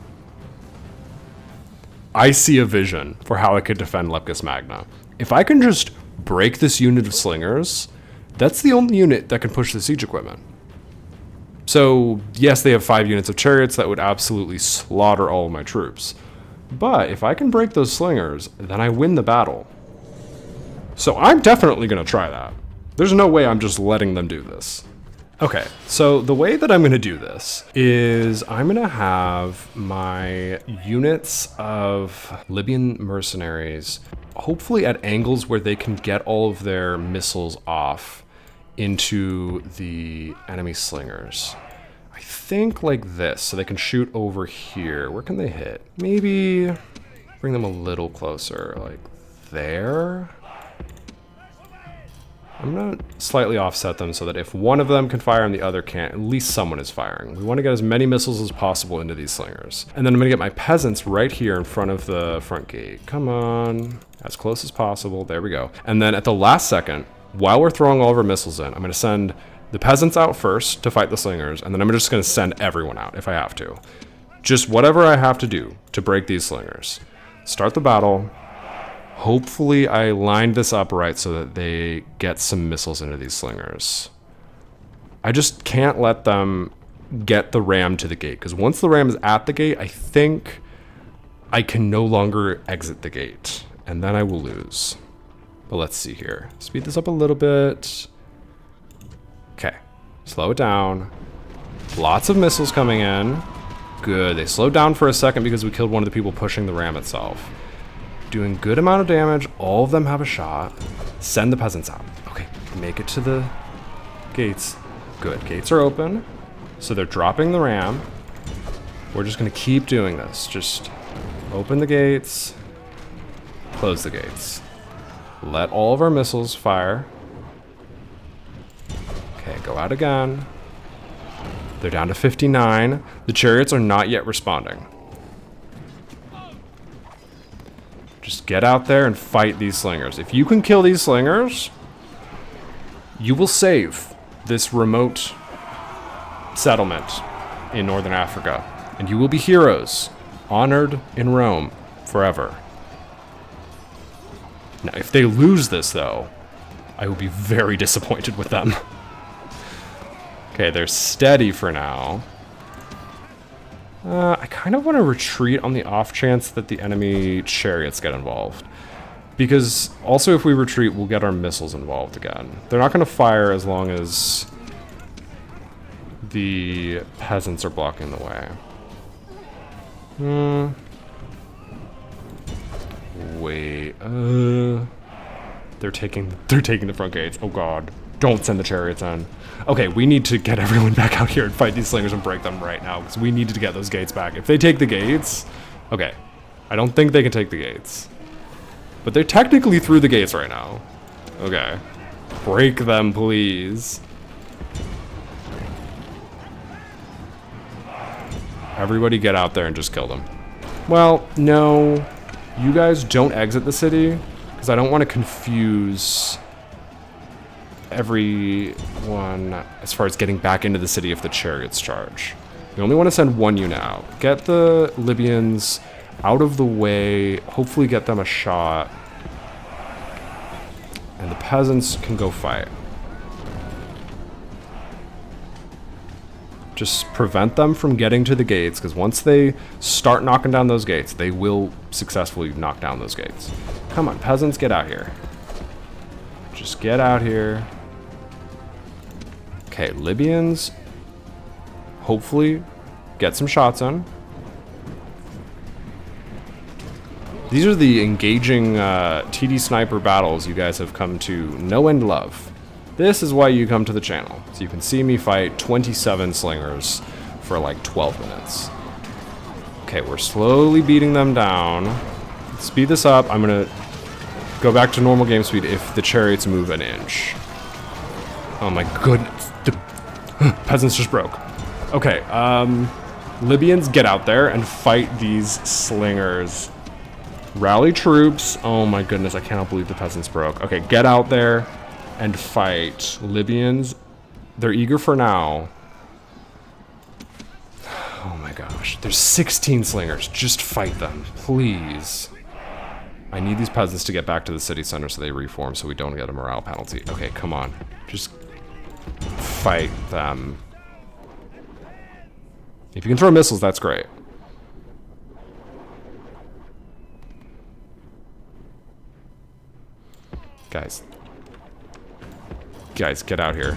I see a vision for how I could defend Leptis Magna. If I can just break this unit of slingers, that's the only unit that can push the siege equipment. So yes, they have 5 units of chariots that would absolutely slaughter all of my troops. But if I can break those slingers, then I win the battle. So I'm definitely going to try that. There's no way I'm just letting them do this. Okay, so the way that I'm going to do this is I'm going to have my units of Libyan mercenaries hopefully at angles where they can get all of their missiles off into the enemy slingers. I think like this, so they can shoot over here. Where can they hit? Maybe bring them a little closer, like there. I'm going to slightly offset them so that if one of them can fire and the other can't, at least someone is firing. We want to get as many missiles as possible into these slingers. And then I'm going to get my peasants right here in front of the front gate. Come on, as close as possible. There we go. And then at the last second, while we're throwing all of our missiles in, I'm going to send the peasants out first to fight the slingers, and then I'm just going to send everyone out if I have to. Just whatever I have to do to break these slingers. Start the battle. Hopefully I lined this up right so that they get some missiles into these slingers. I just can't let them get the ram to the gate, because once the ram is at the gate, I think I can no longer exit the gate, and then I will lose. But let's see here. Speed this up a little bit. Okay, slow it down. Lots of missiles coming in. Good, they slowed down for a second because we killed one of the people pushing the ram itself. Doing good amount of damage. All of them have a shot. Send the peasants out. Okay, make it to the gates. Good, gates are open. So they're dropping the ram. We're just gonna keep doing this. Just Open the gates. Close the gates. Let all of our missiles fire. Okay, go out again. They're down to 59. The chariots are not yet responding. Just get out there and fight these slingers. If you can kill these slingers, you will save this remote settlement in Northern Africa. And you will be heroes, honored in Rome forever. Now, if they lose this, though, I will be very disappointed with them. Okay, they're steady for now. I kind of want to retreat on the off chance that the enemy chariots get involved. Because also if we retreat, we'll get our missiles involved again. They're not going to fire as long as the peasants are blocking the way. Wait, they're taking the front gates. Oh god. Don't send the chariots in. Okay, we need to get everyone back out here and fight these slingers and break them right now, because we need to get those gates back. If they take the gates... Okay, I don't think they can take the gates. But they're technically through the gates right now. Okay. Break them, please. Everybody get out there and just kill them. Well, no. You guys don't exit the city, because I don't want to confuse everyone as far as getting back into the city if the chariots charge. We only want to send one unit out. Get the Libyans out of the way, hopefully get them a shot, and the peasants can go fight. Just prevent them from getting to the gates, because once they start knocking down those gates, they will successfully knock down those gates. Come on, peasants, get out here. Just get out here. Okay, Libyans, hopefully get some shots in. These are the engaging TD sniper battles you guys have come to know and love. This is why you come to the channel, so you can see me fight 27 slingers for like 12 minutes. Okay, we're slowly beating them down. Speed this up. I'm gonna go back to normal game speed if the chariots move an inch. Oh my goodness. The peasants just broke. Okay, Libyans, get out there and fight these slingers. Rally troops. Oh my goodness, I cannot believe the peasants broke. Okay, get out there and fight. Libyans, they're eager for now. Oh my gosh, there's 16 slingers. Just fight them, please. I need these peasants to get back to the city center so they reform so we don't get a morale penalty. Okay, come on. Just fight them. If you can throw missiles, that's great. Guys, get out here.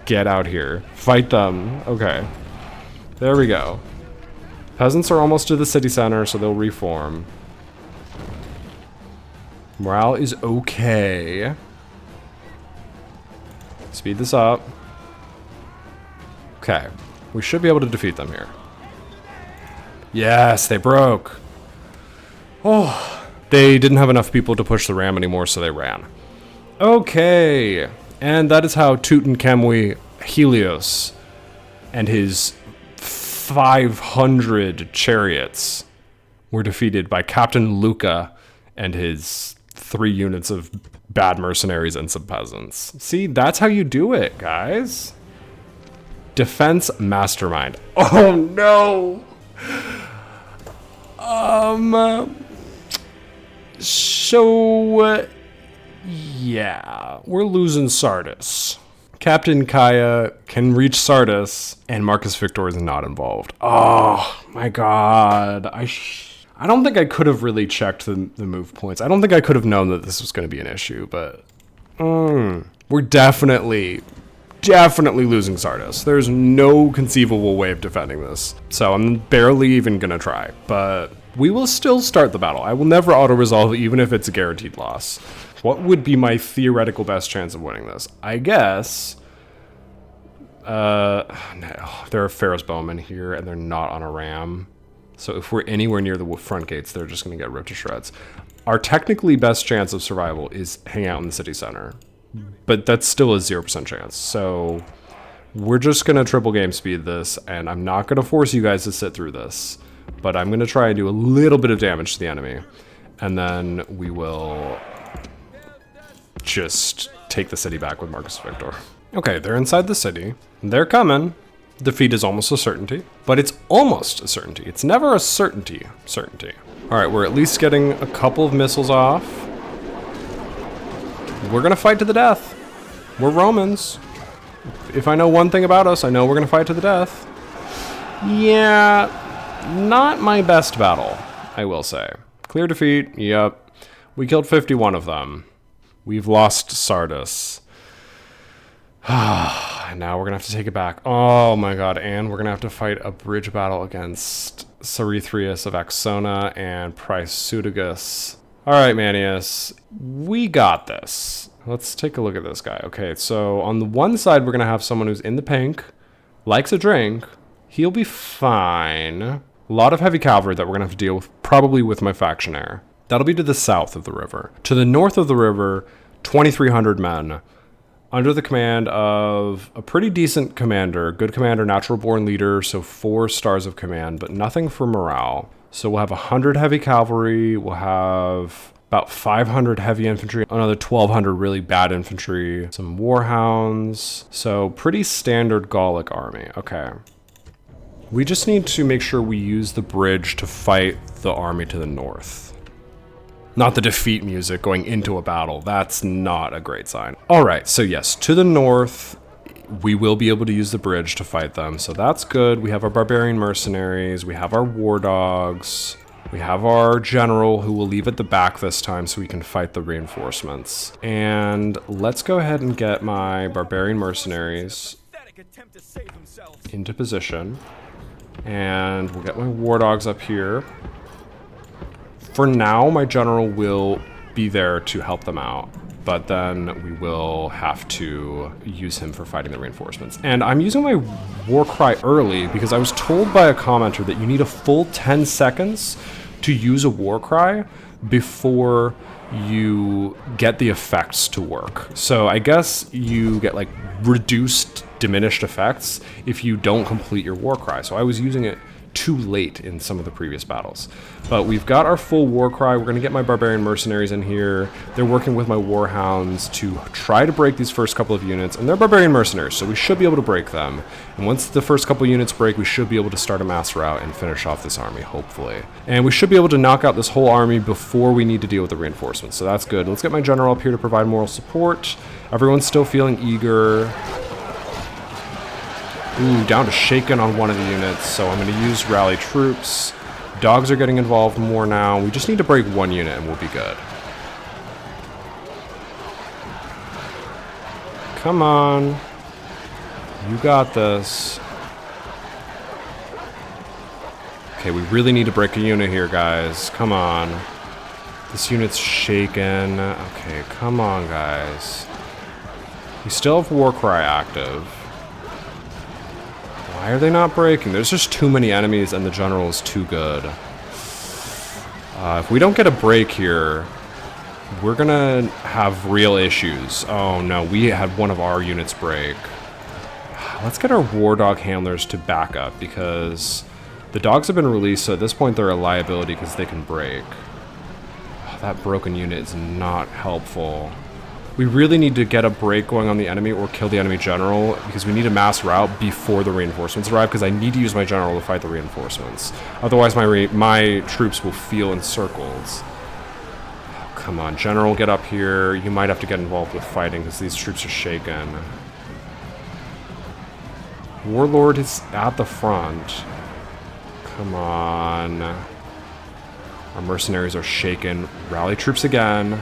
Get out here. Fight them. Okay. There we go. Peasants are almost to the city center, so they'll reform. Morale is okay. Speed this up. Okay. We should be able to defeat them here. Yes, they broke. Oh, they didn't have enough people to push the ram anymore, so they ran. Okay. And that is how Tutankhamun Helios and his 500 chariots were defeated by Captain Luca and his 3 units of bad mercenaries and some peasants. See, that's how you do it, guys. Defense mastermind. Oh no. So yeah, we're losing Sardis. Captain Kaya can reach Sardis, and Marcus Victor is not involved. Oh my god. I don't think I could have really checked the move points. I don't think I could have known that this was going to be an issue, but we're definitely losing Sardis. There's no conceivable way of defending this. So I'm barely even going to try, but we will still start the battle. I will never auto-resolve even if it's a guaranteed loss. What would be my theoretical best chance of winning this? I guess... no, there are Pharaoh's bowmen here, and they're not on a ram. So if we're anywhere near the front gates, they're just going to get ripped to shreds. Our technically best chance of survival is hang out in the city center. But that's still a 0% chance. So we're just going to triple game speed this, and I'm not going to force you guys to sit through this. But I'm going to try and do a little bit of damage to the enemy. And then we will just take the city back with Marcus Victor. Okay, they're inside the city. They're coming. Defeat is almost a certainty, but it's almost a certainty. It's never a certainty. All right, we're at least getting a couple of missiles off. We're gonna fight to the death. We're Romans. If I know one thing about us, I know we're gonna fight to the death. Yeah, not my best battle, I will say. Clear defeat, yep. We killed 51 of them. We've lost Sardis. Now we're gonna have to take it back. Oh my god, and we're gonna have to fight a bridge battle against Cerithrius of Axona and Pryseudagus. Alright, Manius, we got this. Let's take a look at this guy. Okay, so on the one side, we're gonna have someone who's in the pink, likes a drink. He'll be fine. A lot of heavy cavalry that we're gonna have to deal with, probably with my factionaire. That'll be to the south of the river. To the north of the river, 2,300 men. Under the command of a pretty decent commander, good commander, natural born leader, so 4 stars of command, but nothing for morale. So we'll have 100 heavy cavalry, we'll have about 500 heavy infantry, another 1,200 really bad infantry, some warhounds, so pretty standard Gallic army. Okay. We just need to make sure we use the bridge to fight the army to the north. Not the defeat music going into a battle. That's not a great sign. All right, so yes, to the north, we will be able to use the bridge to fight them. So that's good. We have our barbarian mercenaries. We have our war dogs. We have our general who will leave at the back this time so we can fight the reinforcements. And let's go ahead and get my barbarian mercenaries into position. And we'll get my war dogs up here. For now, my general will be there to help them out, but then we will have to use him for fighting the reinforcements. And I'm using my war cry early because I was told by a commenter that you need a full 10 seconds to use a war cry before you get the effects to work. So I guess you get like reduced, diminished effects if you don't complete your war cry. So I was using it too late in some of the previous battles. But we've got our full war cry. We're going to get my barbarian mercenaries in here. They're working with my warhounds to try to break these first couple of units, and they're barbarian mercenaries, so we should be able to break them. And once the first couple units break, we should be able to start a mass rout and finish off this army, hopefully. And we should be able to knock out this whole army before we need to deal with the reinforcements, so that's good. Let's get my general up here to provide moral support. Everyone's still feeling eager. Ooh, down to shaken on one of the units, so I'm going to use rally troops. Dogs are getting involved more now. We just need to break one unit and we'll be good. Come on. You got this. Okay, we really need to break a unit here, guys. Come on. This unit's shaken. Okay, come on, guys. We still have Warcry active. Why are they not breaking? There's just too many enemies and the general is too good. If we don't get a break here, we're gonna have real issues. Oh no, we had one of our units break. Let's get our war dog handlers to back up because the dogs have been released, so at this point they're a liability because they can break. That broken unit is not helpful. We really need to get a break going on the enemy or kill the enemy general because we need a mass rout before the reinforcements arrive because I need to use my general to fight the reinforcements. Otherwise my troops will feel encircled. Oh, come on, general, get up here. You might have to get involved with fighting because these troops are shaken. Warlord is at the front. Come on. Our mercenaries are shaken. Rally troops again.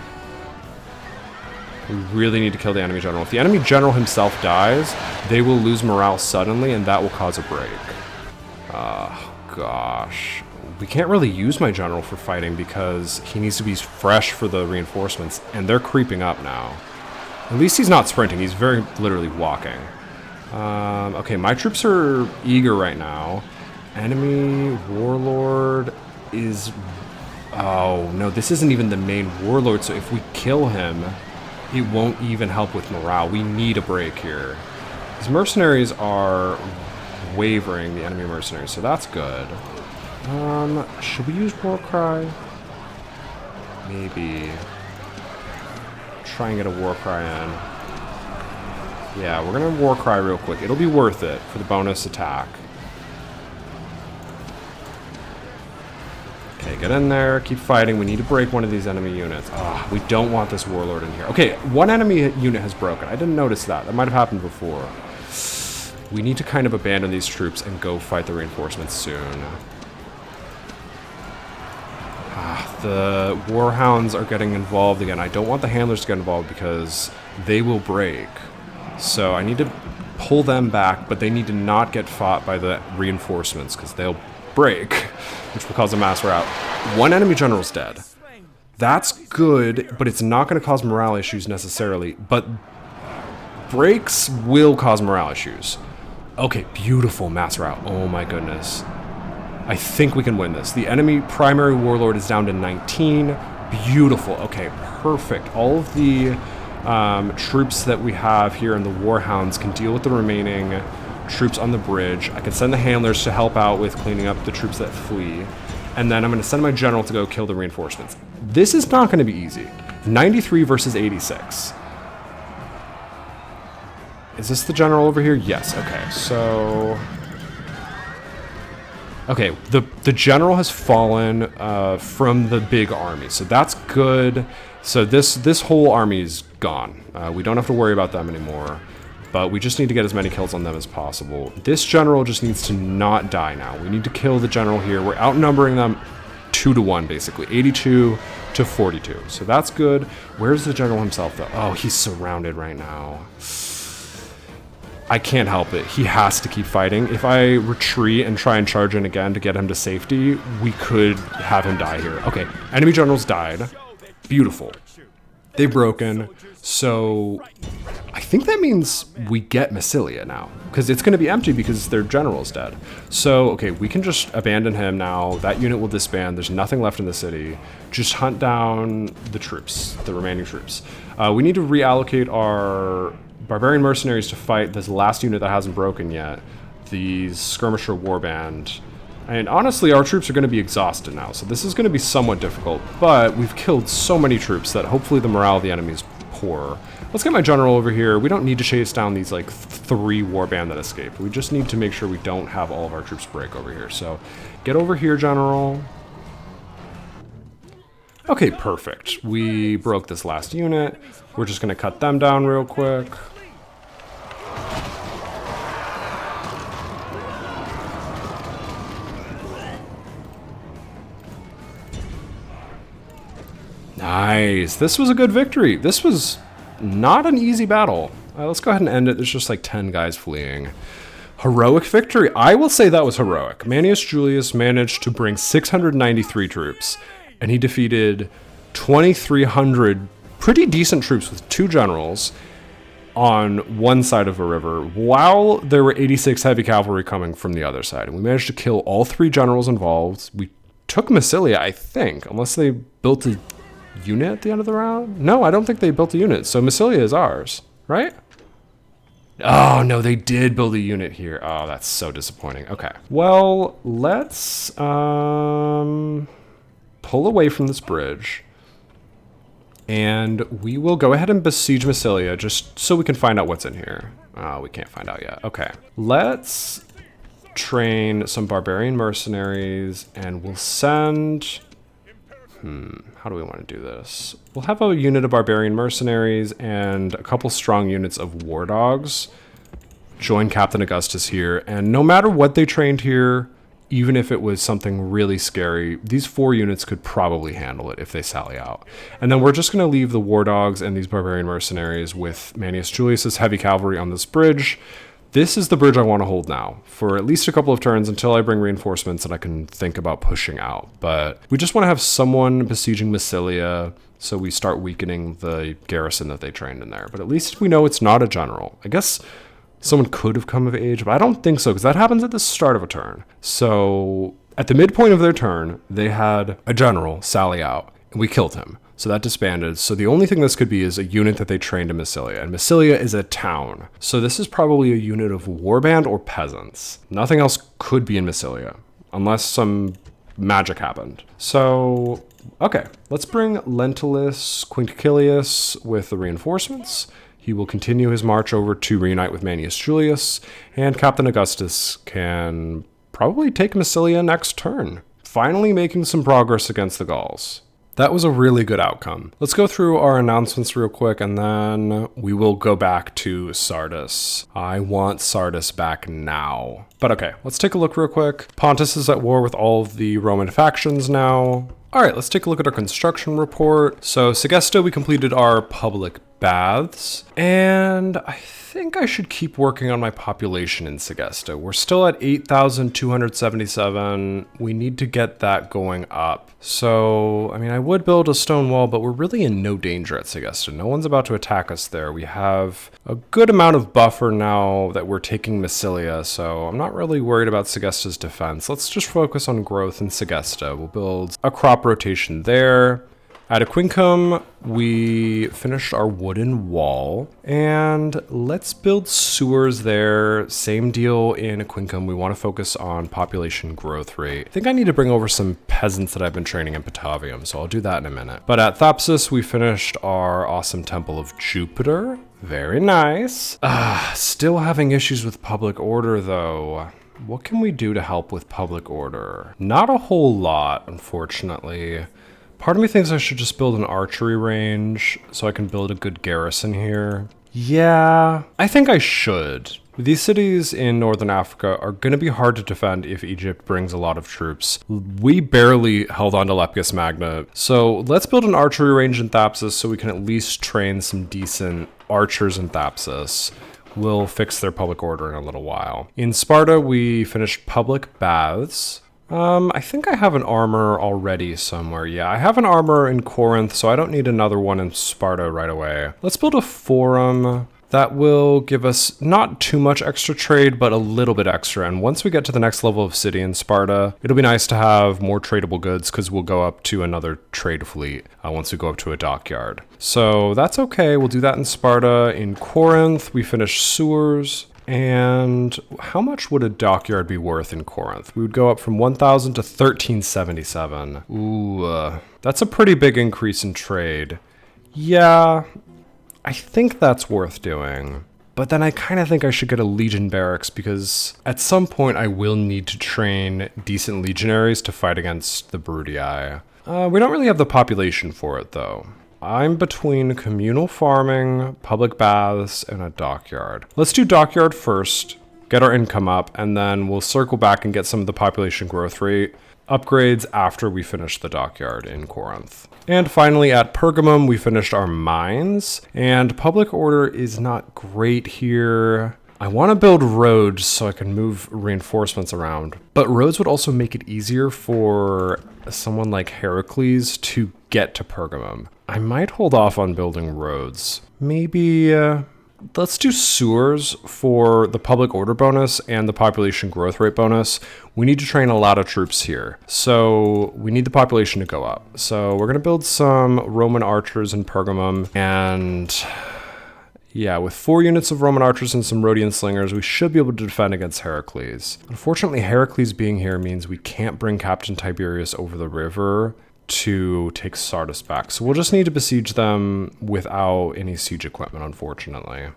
We really need to kill the enemy general. If the enemy general himself dies, they will lose morale suddenly, and that will cause a break. Gosh. We can't really use my general for fighting because he needs to be fresh for the reinforcements, and they're creeping up now. At least he's not sprinting. He's very literally walking. Okay, my troops are eager right now, enemy warlord is... Oh, no, this isn't even the main warlord, so if we kill him, it won't even help with morale. We need a break here. These mercenaries are wavering, the enemy mercenaries, so that's good. Should we use war cry? Maybe. Try and get a war cry in. Yeah, we're gonna war cry real quick. It'll be worth it for the bonus attack. Okay, get in there, keep fighting. We need to break one of these enemy units. Ah, we don't want this warlord in here. Okay, one enemy unit has broken. I didn't notice that. That might have happened before. We need to kind of abandon these troops and go fight the reinforcements soon. The warhounds are getting involved again. I don't want the handlers to get involved because they will break. So I need to pull them back, but they need to not get fought by the reinforcements because they'll break, which will cause a mass rout. One enemy general's dead. That's good, but it's not going to cause morale issues necessarily. But breaks will cause morale issues. Okay, beautiful mass rout. Oh my goodness. I think we can win this. The enemy primary warlord is down to 19. Beautiful. Okay, perfect. All of the troops that we have here in the warhounds can deal with the remaining troops on the bridge. I can send the handlers to help out with cleaning up the troops that flee. And then I'm going to send my general to go kill the reinforcements. This is not going to be easy. 93 versus 86. Is this the general over here? Yes. Okay, so... Okay, the general has fallen from the big army, so that's good. So this whole army is gone. We don't have to worry about them anymore, but we just need to get as many kills on them as possible. This general just needs to not die now. We need to kill the general here. We're outnumbering them 2-1, basically. 82 to 42, so that's good. Where's the general himself, though? Oh, he's surrounded right now. I can't help it. He has to keep fighting. If I retreat and try and charge in again to get him to safety, we could have him die here. Okay, enemy generals died. Beautiful. They've broken. So I think that means we get Massilia now, because it's going to be empty because their general's dead. So, okay, we can just abandon him now. That unit will disband. There's nothing left in the city. Just hunt down the troops, the remaining troops. We need to reallocate our barbarian mercenaries to fight this last unit that hasn't broken yet, the skirmisher warband. And honestly, our troops are going to be exhausted now, so this is going to be somewhat difficult, but we've killed so many troops that hopefully the morale of the enemy is poor. Let's get my general over here. We don't need to chase down these like 3 warband that escaped. We just need to make sure we don't have all of our troops break over here. So get over here, general. Okay, perfect. We broke this last unit. We're just going to cut them down real quick. Nice. This was a good victory. This was not an easy battle. Let's go ahead and end it. There's just like 10 guys fleeing. Heroic victory. I will say that was heroic. Manius Julius managed to bring 693 troops, and he defeated 2,300 pretty decent troops with 2 generals on one side of a river, while there were 86 heavy cavalry coming from the other side. And we managed to kill all 3 generals involved. We took Massilia, I think, unless they built a unit at the end of the round? No, I don't think they built a unit, so Massilia is ours, right? Oh, no, they did build a unit here. Oh, that's so disappointing. Okay. Well, let's pull away from this bridge, and we will go ahead and besiege Massilia just so we can find out what's in here. Oh, we can't find out yet. Okay. Let's train some barbarian mercenaries, and we'll send... how do we want to do this? We'll have a unit of barbarian mercenaries and a couple strong units of war dogs join Captain Augustus here, and no matter what they trained here, even if it was something really scary, these 4 units could probably handle it if they sally out. And then we're just going to leave the war dogs and these barbarian mercenaries with Manius Julius's heavy cavalry on this bridge. This is the bridge I want to hold now for at least a couple of turns until I bring reinforcements and I can think about pushing out. But we just want to have someone besieging Massilia so we start weakening the garrison that they trained in there. But at least we know it's not a general. I guess Someone could have come of age, but I don't think so, because that happens at the start of a turn. So at the midpoint of their turn, they had a general sally out, and we killed him. So that disbanded. So the only thing this could be is a unit that they trained in Massilia. And Massilia is a town. So this is probably a unit of warband or peasants. Nothing else could be in Massilia, unless some magic happened. So, okay, let's bring Lentulus Quinctilius with the reinforcements. He will continue his march over to reunite with Manius Julius, and Captain Augustus can probably take Massilia next turn, finally making some progress against the Gauls. That was a really good outcome. Let's go through our announcements real quick, and then we will go back to Sardis. I want Sardis back now. But okay, let's take a look real quick. Pontus is at war with all of the Roman factions now. All right, let's take a look at our construction report. So Segesta, we completed our public baths, and I think I should keep working on my population in Segesta. We're still at 8,277. We need to get that going up. So, I mean, I would build a stone wall, but we're really in no danger at Segesta. No one's about to attack us there. We have a good amount of buffer now that we're taking Massilia, so I'm not really worried about Segesta's defense. Let's just focus on growth in Segesta. We'll build a crop rotation there. At Aquincum, we finished our wooden wall, and let's build sewers there. Same deal in Aquincum. We want to focus on population growth rate. I think I need to bring over some peasants that I've been training in Patavium, so I'll do that in a minute. But at Thapsus, we finished our awesome Temple of Jupiter. Very nice. Still having issues with public order, though. What can we do to help with public order? Not a whole lot, unfortunately. Part of me thinks I should just build an archery range so I can build a good garrison here. Yeah, I think I should. These cities in Northern Africa are going to be hard to defend if Egypt brings a lot of troops. We barely held on to Lepidus Magna, so let's build an archery range in Thapsus so we can at least train some decent archers in Thapsus. We'll fix their public order in a little while. In Sparta, we finished public baths. I think I have an armor already somewhere. Yeah, I have an armor in Corinth, so I don't need another one in Sparta right away. Let's build a forum. That will give us not too much extra trade, but a little bit extra. And once we get to the next level of city in Sparta, it'll be nice to have more tradable goods because we'll go up to another trade fleet once we go up to a dockyard. So that's okay. We'll do that in Sparta. In Corinth, we finish sewers. And how much would a dockyard be worth in Corinth? We would go up from 1,000 to 1,377. Ooh, that's a pretty big increase in trade. Yeah, I think that's worth doing. But then I kind of think I should get a legion barracks because at some point I will need to train decent legionaries to fight against the Bruttii. We don't really have the population for it though. I'm between communal farming, public baths, and a dockyard. Let's do dockyard first, get our income up, and then we'll circle back and get some of the population growth rate upgrades after we finish the dockyard in Corinth. And finally at Pergamum, we finished our mines, and public order is not great here. I want to build roads so I can move reinforcements around, but roads would also make it easier for someone like Heracles to get to Pergamum. I might hold off on building roads. Maybe, let's do sewers for the public order bonus and the population growth rate bonus. We need to train a lot of troops here, so we need the population to go up. So we're going to build some Roman archers in Pergamum, and yeah, with 4 units of Roman archers and some Rhodian slingers, we should be able to defend against Heracles. Unfortunately, Heracles being here means we can't bring Captain Tiberius over the river to take Sardis back. So we'll just need to besiege them without any siege equipment, unfortunately.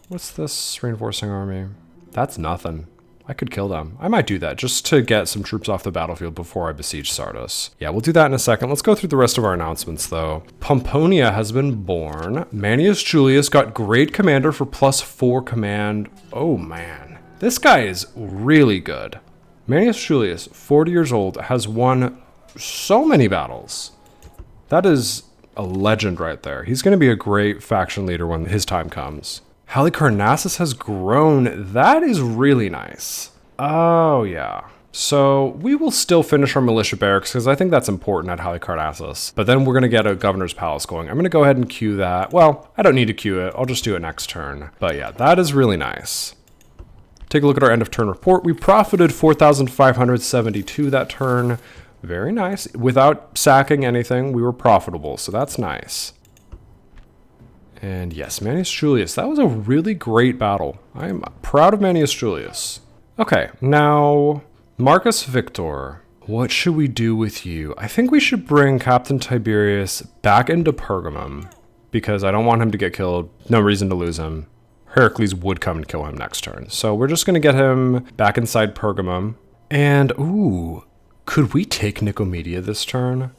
What's this reinforcing army? That's nothing. I could kill them. I might do that just to get some troops off the battlefield before I besiege Sardis. Yeah, we'll do that in a second. Let's go through the rest of our announcements though. Pomponia has been born. Manius Julius got great commander for +4 command. Oh man, this guy is really good. Manius Julius, 40 years old, has won so many battles. That is a legend right there. He's going to be a great faction leader when his time comes. Halicarnassus has grown. That is really nice. Oh yeah. So we will still finish our militia barracks because I think that's important at Halicarnassus. But then we're going to get a governor's palace going. I'm going to go ahead and queue that. Well, I don't need to queue it. I'll just do it next turn. But yeah, that is really nice. Take a look at our end of turn report. We profited 4,572 that turn. Very nice. Without sacking anything, we were profitable. So that's nice. And yes, Manius Julius. That was a really great battle. I'm proud of Manius Julius. Okay, now Marcus Victor. What should we do with you? I think we should bring Captain Tiberius back into Pergamum because I don't want him to get killed. No reason to lose him. Heracles would come and kill him next turn. So we're just going to get him back inside Pergamum. And, ooh, could we take Nicomedia this turn?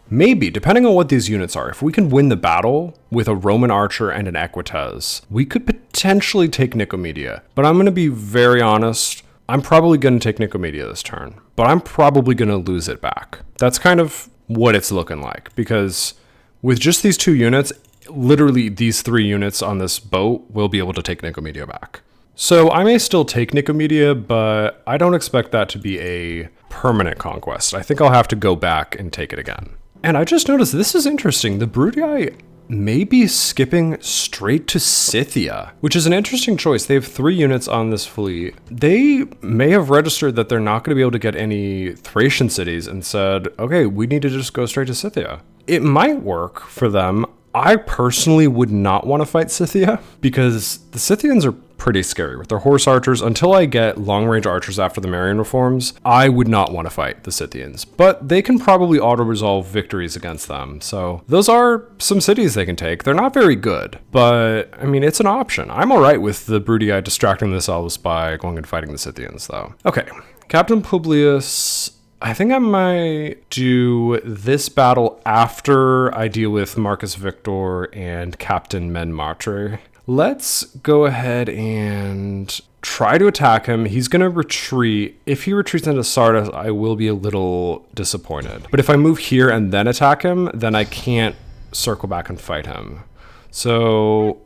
Maybe, depending on what these units are. If we can win the battle with a Roman archer and an Equites, we could potentially take Nicomedia. But I'm going to be very honest. I'm probably going to take Nicomedia this turn. But I'm probably going to lose it back. That's kind of what it's looking like. Because with just these two units, literally these 3 units on this boat will be able to take Nicomedia back. So I may still take Nicomedia, but I don't expect that to be a permanent conquest. I think I'll have to go back and take it again. And I just noticed this is interesting. The Brudii may be skipping straight to Scythia, which is an interesting choice. They have 3 units on this fleet. They may have registered that they're not going to be able to get any Thracian cities and said, okay, we need to just go straight to Scythia. It might work for them. I personally would not want to fight Scythia because the Scythians are pretty scary with their horse archers. Until I get long-range archers after the Marian reforms, I would not want to fight the Scythians, but they can probably auto-resolve victories against them. So those are some cities they can take. They're not very good, but I mean, it's an option. I'm all right with the Brudii distracting themselves by going and fighting the Scythians though. Okay, Captain Publius, I think I might do this battle after I deal with Marcus Victor and Captain Menmatre. Let's go ahead and try to attack him. He's going to retreat. If he retreats into Sardis, I will be a little disappointed. But if I move here and then attack him, then I can't circle back and fight him. So,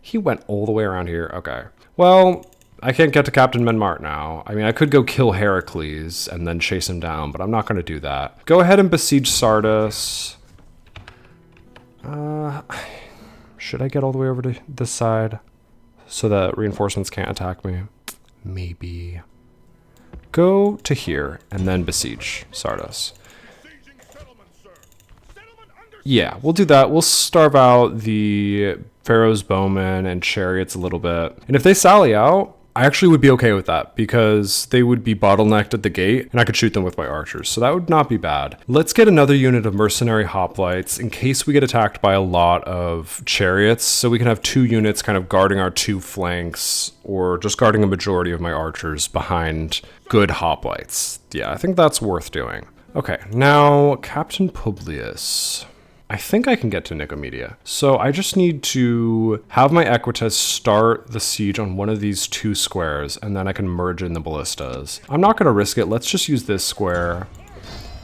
he went all the way around here. Okay. Well, I can't get to Captain Menmart now. I mean, I could go kill Heracles and then chase him down, but I'm not going to do that. Go ahead and besiege Sardis. Should I get all the way over to this side so that reinforcements can't attack me? Maybe. Go to here and then besiege Sardis. Yeah, we'll do that. We'll starve out the Pharaoh's bowmen and chariots a little bit. And if they sally out, I actually would be okay with that because they would be bottlenecked at the gate and I could shoot them with my archers. So that would not be bad. Let's get another unit of mercenary hoplites in case we get attacked by a lot of chariots. So we can have 2 units kind of guarding our 2 flanks or just guarding a majority of my archers behind good hoplites. Yeah, I think that's worth doing. Okay, now Captain Publius. I think I can get to Nicomedia. So I just need to have my Equites start the siege on one of these 2 squares, and then I can merge in the ballistas. I'm not going to risk it. Let's just use this square.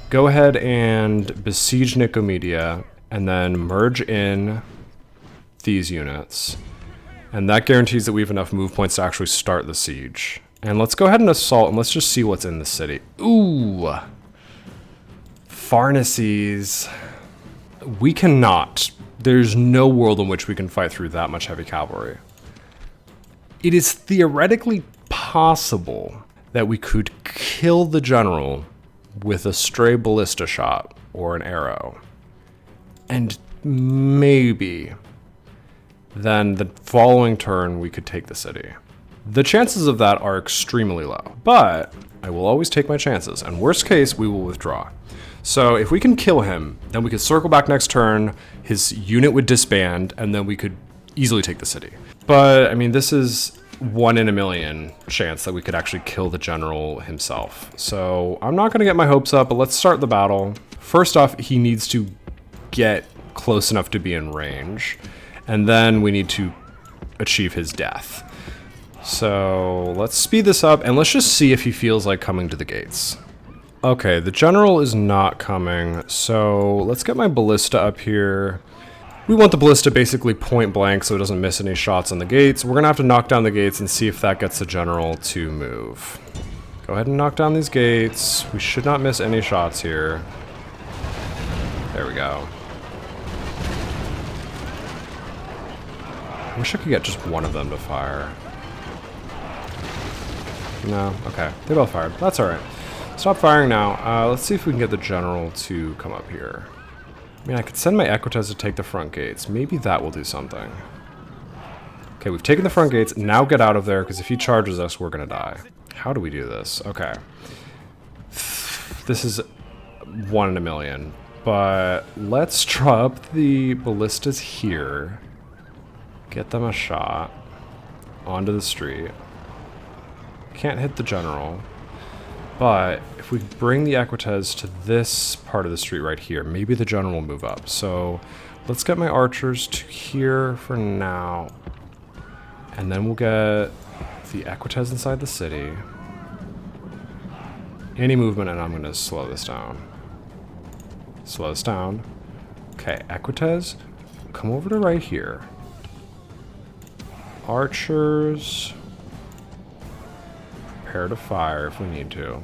Go ahead and besiege Nicomedia, and then merge in these units. And that guarantees that we have enough move points to actually start the siege. And let's go ahead and assault, and let's just see what's in the city. Ooh! Pharnaces. We cannot. There's no world in which we can fight through that much heavy cavalry. It is theoretically possible that we could kill the general with a stray ballista shot or an arrow. And maybe then the following turn we could take the city. The chances of that are extremely low, but I will always take my chances, and worst case, we will withdraw. So if we can kill him, then we could circle back next turn, his unit would disband, and then we could easily take the city. But, I mean, this is 1 in a million chance that we could actually kill the general himself. So I'm not going to get my hopes up, but let's start the battle. First off, he needs to get close enough to be in range, and then we need to achieve his death. So let's speed this up, and let's just see if he feels like coming to the gates. Okay, the general is not coming, so let's get my ballista up here. We want the ballista basically point blank so it doesn't miss any shots on the gates. We're gonna have to knock down the gates and see if that gets the general to move. Go ahead and knock down these gates. We should not miss any shots here. There we go. I wish I could get just one of them to fire. No, okay. They both fired. That's alright. Stop firing now. Let's see if we can get the general to come up here. I mean, I could send my Equites to take the front gates. Maybe that will do something. Okay, we've taken the front gates. Now get out of there, because if he charges us, we're going to die. How do we do this? Okay. This is 1 in a million. But let's drop the ballistas here. Get them a shot. Onto the street. Can't hit the general. But if we bring the Equites to this part of the street right here, maybe the general will move up. So let's get my archers to here for now. And then we'll get the Equites inside the city. Any movement, and I'm going to slow this down. Slow this down. Okay, Equites, come over to right here. Archers, prepare to fire if we need to.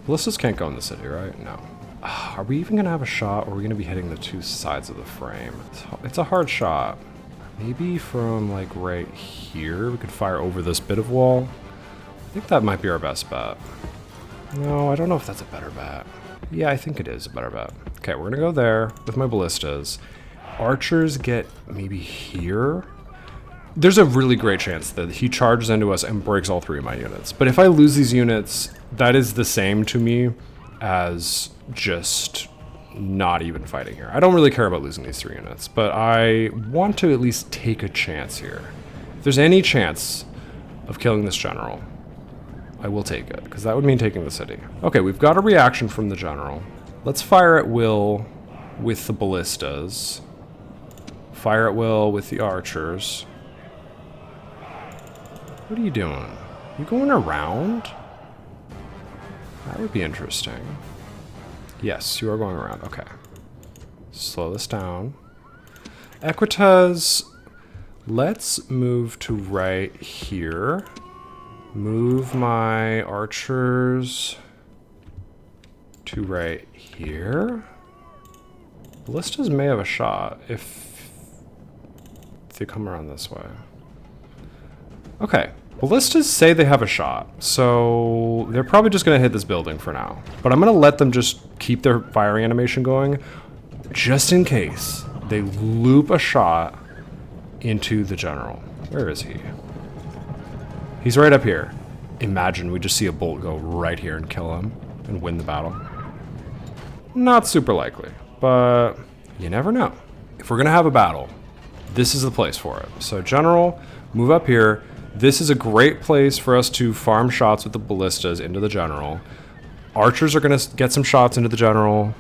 Ballistas can't go in the city, right? No. Are we even going to have a shot, or are we going to be hitting the two sides of the frame? It's a hard shot. Maybe from, like, right here, we could fire over this bit of wall. I think that might be our best bet. No, I don't know if that's a better bet. Yeah, I think it is a better bet. Okay, we're going to go there with my ballistas. Archers get maybe here. There's a really great chance that he charges into us and breaks all 3 of my units. But if I lose these units, that is the same to me as just not even fighting here. I don't really care about losing these 3 units, but I want to at least take a chance here. If there's any chance of killing this general, I will take it, because that would mean taking the city. Okay, we've got a reaction from the general. Let's fire at will with the ballistas. Fire at will with the archers. What are you doing? You going around? That would be interesting. Yes, you are going around. Okay. Slow this down. Equites, let's move to right here. Move my archers to right here. Ballistas may have a shot if they come around this way. Okay. Ballistas say they have a shot, so they're probably just going to hit this building for now. But I'm going to let them just keep their firing animation going, just in case they loop a shot into the general. Where is he? He's right up here. Imagine we just see a bolt go right here and kill him and win the battle. Not super likely, but you never know. If we're going to have a battle, this is the place for it. So general, move up here. This is a great place for us to farm shots with the ballistas into the general. Archers are going to get some shots into the general.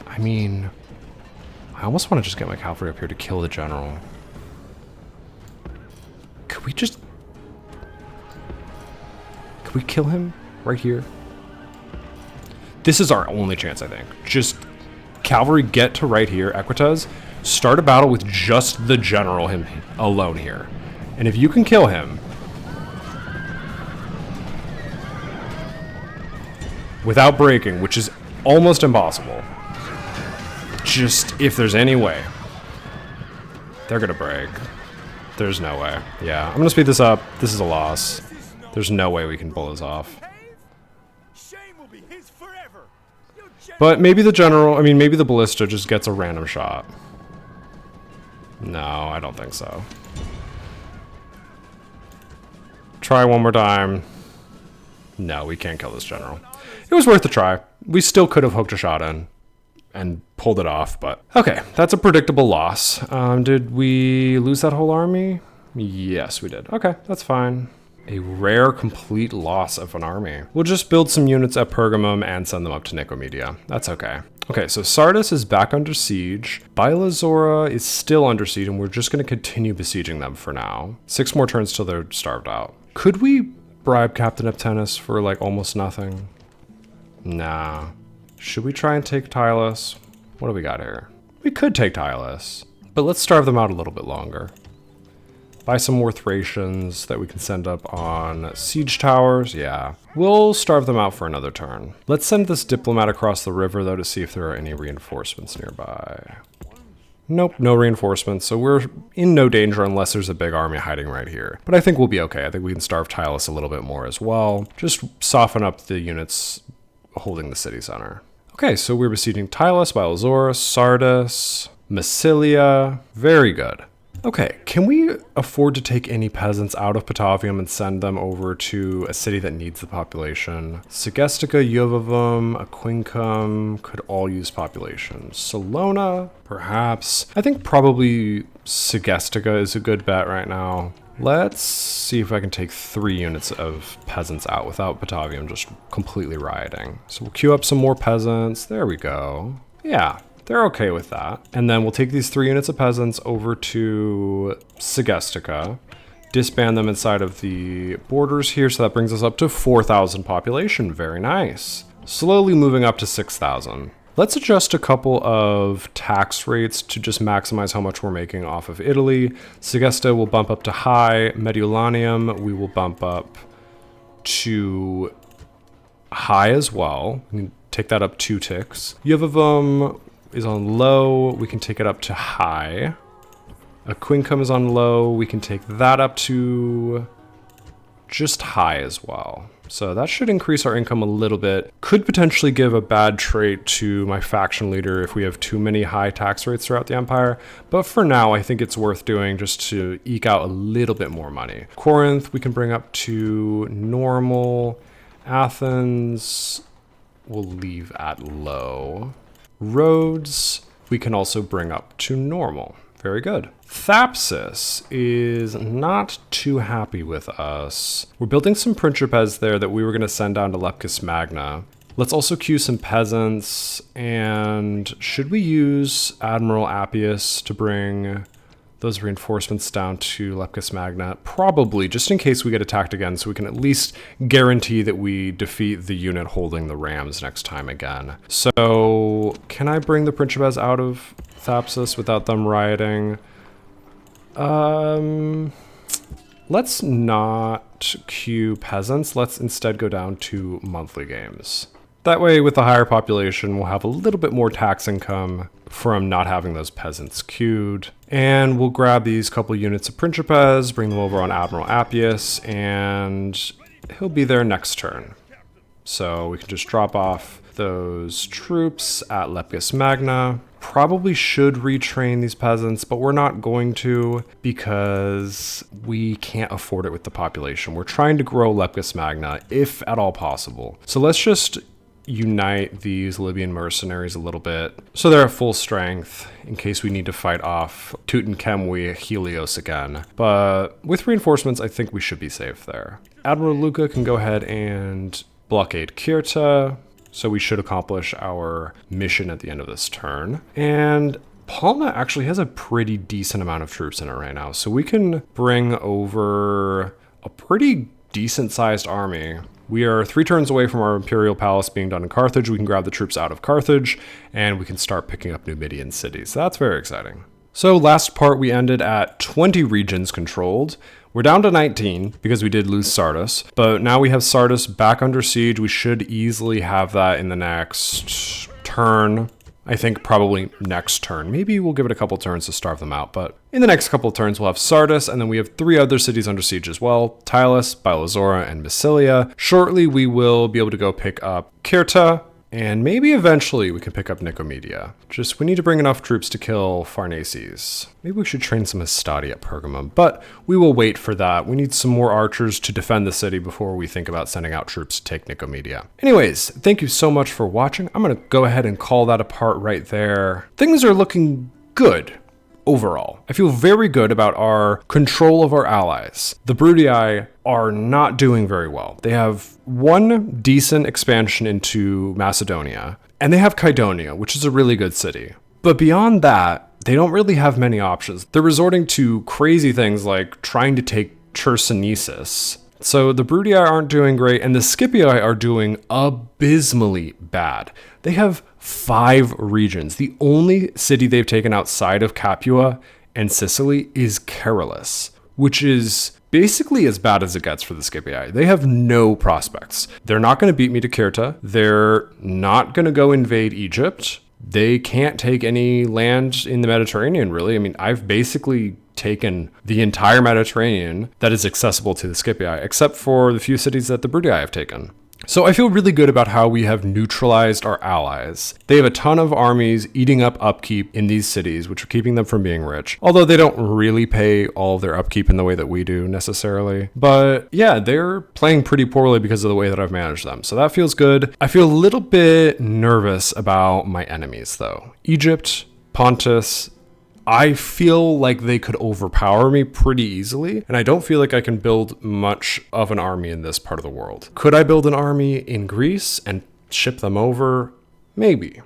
I mean, I almost want to just get my cavalry up here to kill the general. Could we kill him right here? This is our only chance, I think. Just cavalry get to right here, Equites, start a battle with just the general him alone here. And if you can kill him without breaking, which is almost impossible, just if there's any way, they're gonna break. There's no way. Yeah, I'm gonna speed this up. This is a loss. There's no way we can pull this off. But maybe the general, maybe the ballista just gets a random shot. No, I don't think so. Try one more time. No, we can't kill this general. It was worth a try. We still could have hooked a shot in and pulled it off, but... Okay, that's a predictable loss. Did we lose that whole army? Yes, we did. Okay, that's fine. A rare complete loss of an army. We'll just build some units at Pergamum and send them up to Nicomedia. That's okay. Okay, so Sardis is back under siege. Bila Zora is still under siege, and we're just going to continue besieging them for now. 6 more turns till they're starved out. Could we bribe Captain Neptunus for, like, almost nothing? Nah. Should we try and take Tylus? What do we got here? We could take Tylus, but let's starve them out a little bit longer. Buy some more Thracians that we can send up on siege towers. Yeah, we'll starve them out for another turn. Let's send this diplomat across the river, though, to see if there are any reinforcements nearby. Nope, no reinforcements, so we're in no danger unless there's a big army hiding right here. But I think we'll be okay. I think we can starve Tylus a little bit more as well. Just soften up the units holding the city center. Okay, so we're besieging Tylus, Bilosaurus, Sardis, Massilia. Very good. Okay, can we afford to take any peasants out of Patavium and send them over to a city that needs the population? Segestica, Jovavum, Aquincum could all use population. Salona, perhaps. I think probably Segestica is a good bet right now. Let's see if I can take 3 units of peasants out without Patavium just completely rioting. So we'll queue up some more peasants. There we go. Yeah. They're okay with that. And then we'll take these 3 units of peasants over to Segestica, disband them inside of the borders here. So that brings us up to 4,000 population. Very nice. Slowly moving up to 6,000. Let's adjust a couple of tax rates to just maximize how much we're making off of Italy. Segesta will bump up to high. Mediolanium, we will bump up to high as well. We can take that up 2 ticks. Jovavum is on low, we can take it up to high. Aquincum is on low, we can take that up to just high as well. So that should increase our income a little bit. Could potentially give a bad trait to my faction leader if we have too many high tax rates throughout the empire. But for now, I think it's worth doing just to eke out a little bit more money. Corinth, we can bring up to normal. Athens, we'll leave at low. Rhodes, we can also bring up to normal. Very good. Thapsus is not too happy with us. We're building some Principes there that we were going to send down to Leptis Magna. Let's also queue some peasants. And should we use Admiral Appius to bring those reinforcements down to Leptis Magna? Probably, just in case we get attacked again, so we can at least guarantee that we defeat the unit holding the rams next time again. So, can I bring the Principes out of Thapsus without them rioting? Let's not queue peasants. Let's instead go down to monthly games. That way, with the higher population, we'll have a little bit more tax income from not having those peasants queued. And we'll grab these couple units of Principes, bring them over on Admiral Appius, and he'll be there next turn. So we can just drop off those troops at Leptis Magna. Probably should retrain these peasants, but we're not going to because we can't afford it with the population. We're trying to grow Leptis Magna, if at all possible. So let's just unite these Libyan mercenaries a little bit so they're at full strength in case we need to fight off Tutankhamun Helios again. But with reinforcements, I think we should be safe there. Admiral Luca can go ahead and blockade Kirta, so we should accomplish our mission at the end of this turn. And Palma actually has a pretty decent amount of troops in it right now, so we can bring over a pretty decent sized army. We are 3 turns away from our Imperial Palace being done in Carthage. We can grab the troops out of Carthage, and we can start picking up Numidian cities. So that's very exciting. So last part, we ended at 20 regions controlled. We're down to 19 because we did lose Sardis, but now we have Sardis back under siege. We should easily have that in the next turn. I think probably next turn. Maybe we'll give it a couple turns to starve them out, but in the next couple of turns we'll have Sardis, and then we have 3 other cities under siege as well: Tylus, Bilozora, and Massilia. Shortly we will be able to go pick up Kirta, and maybe eventually we can pick up Nicomedia. Just we need to bring enough troops to kill Farnaces. Maybe we should train some Hastati at Pergamum, but we will wait for that. We need some more archers to defend the city before we think about sending out troops to take Nicomedia. Anyways, thank you so much for watching. I'm going to go ahead and call that apart right there. Things are looking good overall. I feel very good about our control of our allies. The Brudii are not doing very well. They have one decent expansion into Macedonia, and they have Kydonia, which is a really good city. But beyond that, they don't really have many options. They're resorting to crazy things like trying to take Chersonesus. So the Brudii aren't doing great, and the Scipii are doing abysmally bad. They have 5 regions. The only city they've taken outside of Capua and Sicily is Carolus. which is basically as bad as it gets for the Scipii. They have no prospects. They're not going to beat me to Cirta. They're not going to go invade Egypt. They can't take any land in the Mediterranean, really. I mean, I've basically taken the entire Mediterranean that is accessible to the Scipii, except for the few cities that the Bruttii have taken. So I feel really good about how we have neutralized our allies. They have a ton of armies eating up upkeep in these cities, which are keeping them from being rich. Although they don't really pay all of their upkeep in the way that we do necessarily. But yeah, they're playing pretty poorly because of the way that I've managed them. So that feels good. I feel a little bit nervous about my enemies though. Egypt, Pontus, I feel like they could overpower me pretty easily, and I don't feel like I can build much of an army in this part of the world. Could I build an army in Greece and ship them over? Maybe.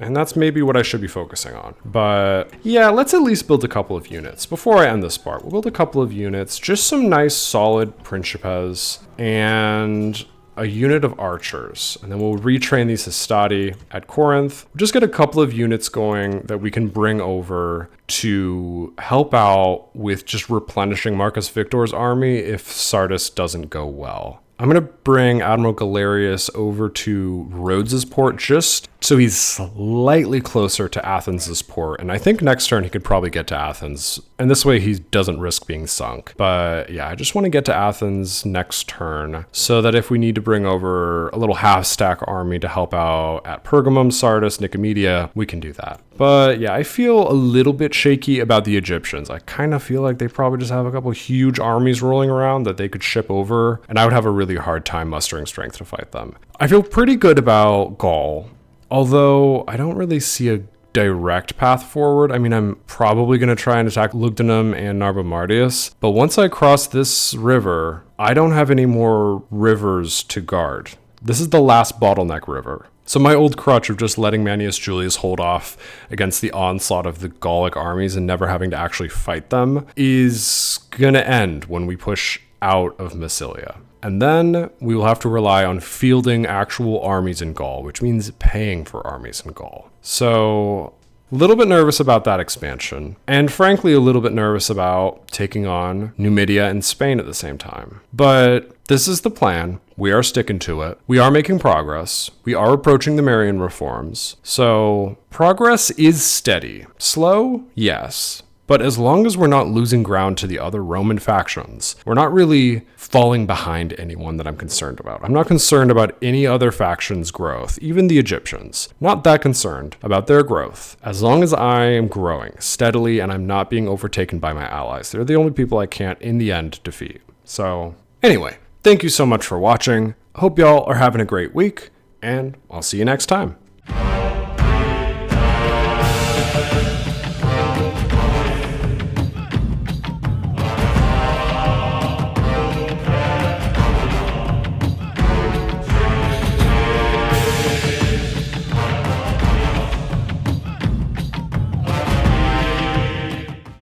And that's maybe what I should be focusing on. But yeah, let's at least build a couple of units. Before I end this part, we'll build a couple of units, just some nice solid Principes, and a unit of archers, and then we'll retrain these Hastati at Corinth. We'll just get a couple of units going that we can bring over to help out with just replenishing Marcus Victor's army if Sardis doesn't go well. I'm going to bring Admiral Galerius over to Rhodes's port just so he's slightly closer to Athens's port. And I think next turn he could probably get to Athens. And this way he doesn't risk being sunk. But yeah, I just want to get to Athens next turn so that if we need to bring over a little half-stack army to help out at Pergamum, Sardis, Nicomedia, we can do that. But yeah, I feel a little bit shaky about the Egyptians. I kind of feel like they probably just have a couple huge armies rolling around that they could ship over, and I would have a really hard time mustering strength to fight them. I feel pretty good about Gaul, although I don't really see a direct path forward. I mean, I'm probably going to try and attack Lugdunum and Narbonadius, but once I cross this river, I don't have any more rivers to guard. This is the last bottleneck river. So my old crutch of just letting Manius Julius hold off against the onslaught of the Gallic armies and never having to actually fight them is going to end when we push out of Massilia. And then we will have to rely on fielding actual armies in Gaul, which means paying for armies in Gaul. So a little bit nervous about that expansion, and frankly a little bit nervous about taking on Numidia and Spain at the same time. But this is the plan. We are sticking to it. We are making progress. We are approaching the Marian reforms. So progress is steady. Slow? Yes. But as long as we're not losing ground to the other Roman factions, we're not really falling behind anyone that I'm concerned about. I'm not concerned about any other faction's growth, even the Egyptians. Not that concerned about their growth, as long as I am growing steadily and I'm not being overtaken by my allies. They're the only people I can't, in the end, defeat. So, anyway, thank you so much for watching. Hope y'all are having a great week, and I'll see you next time.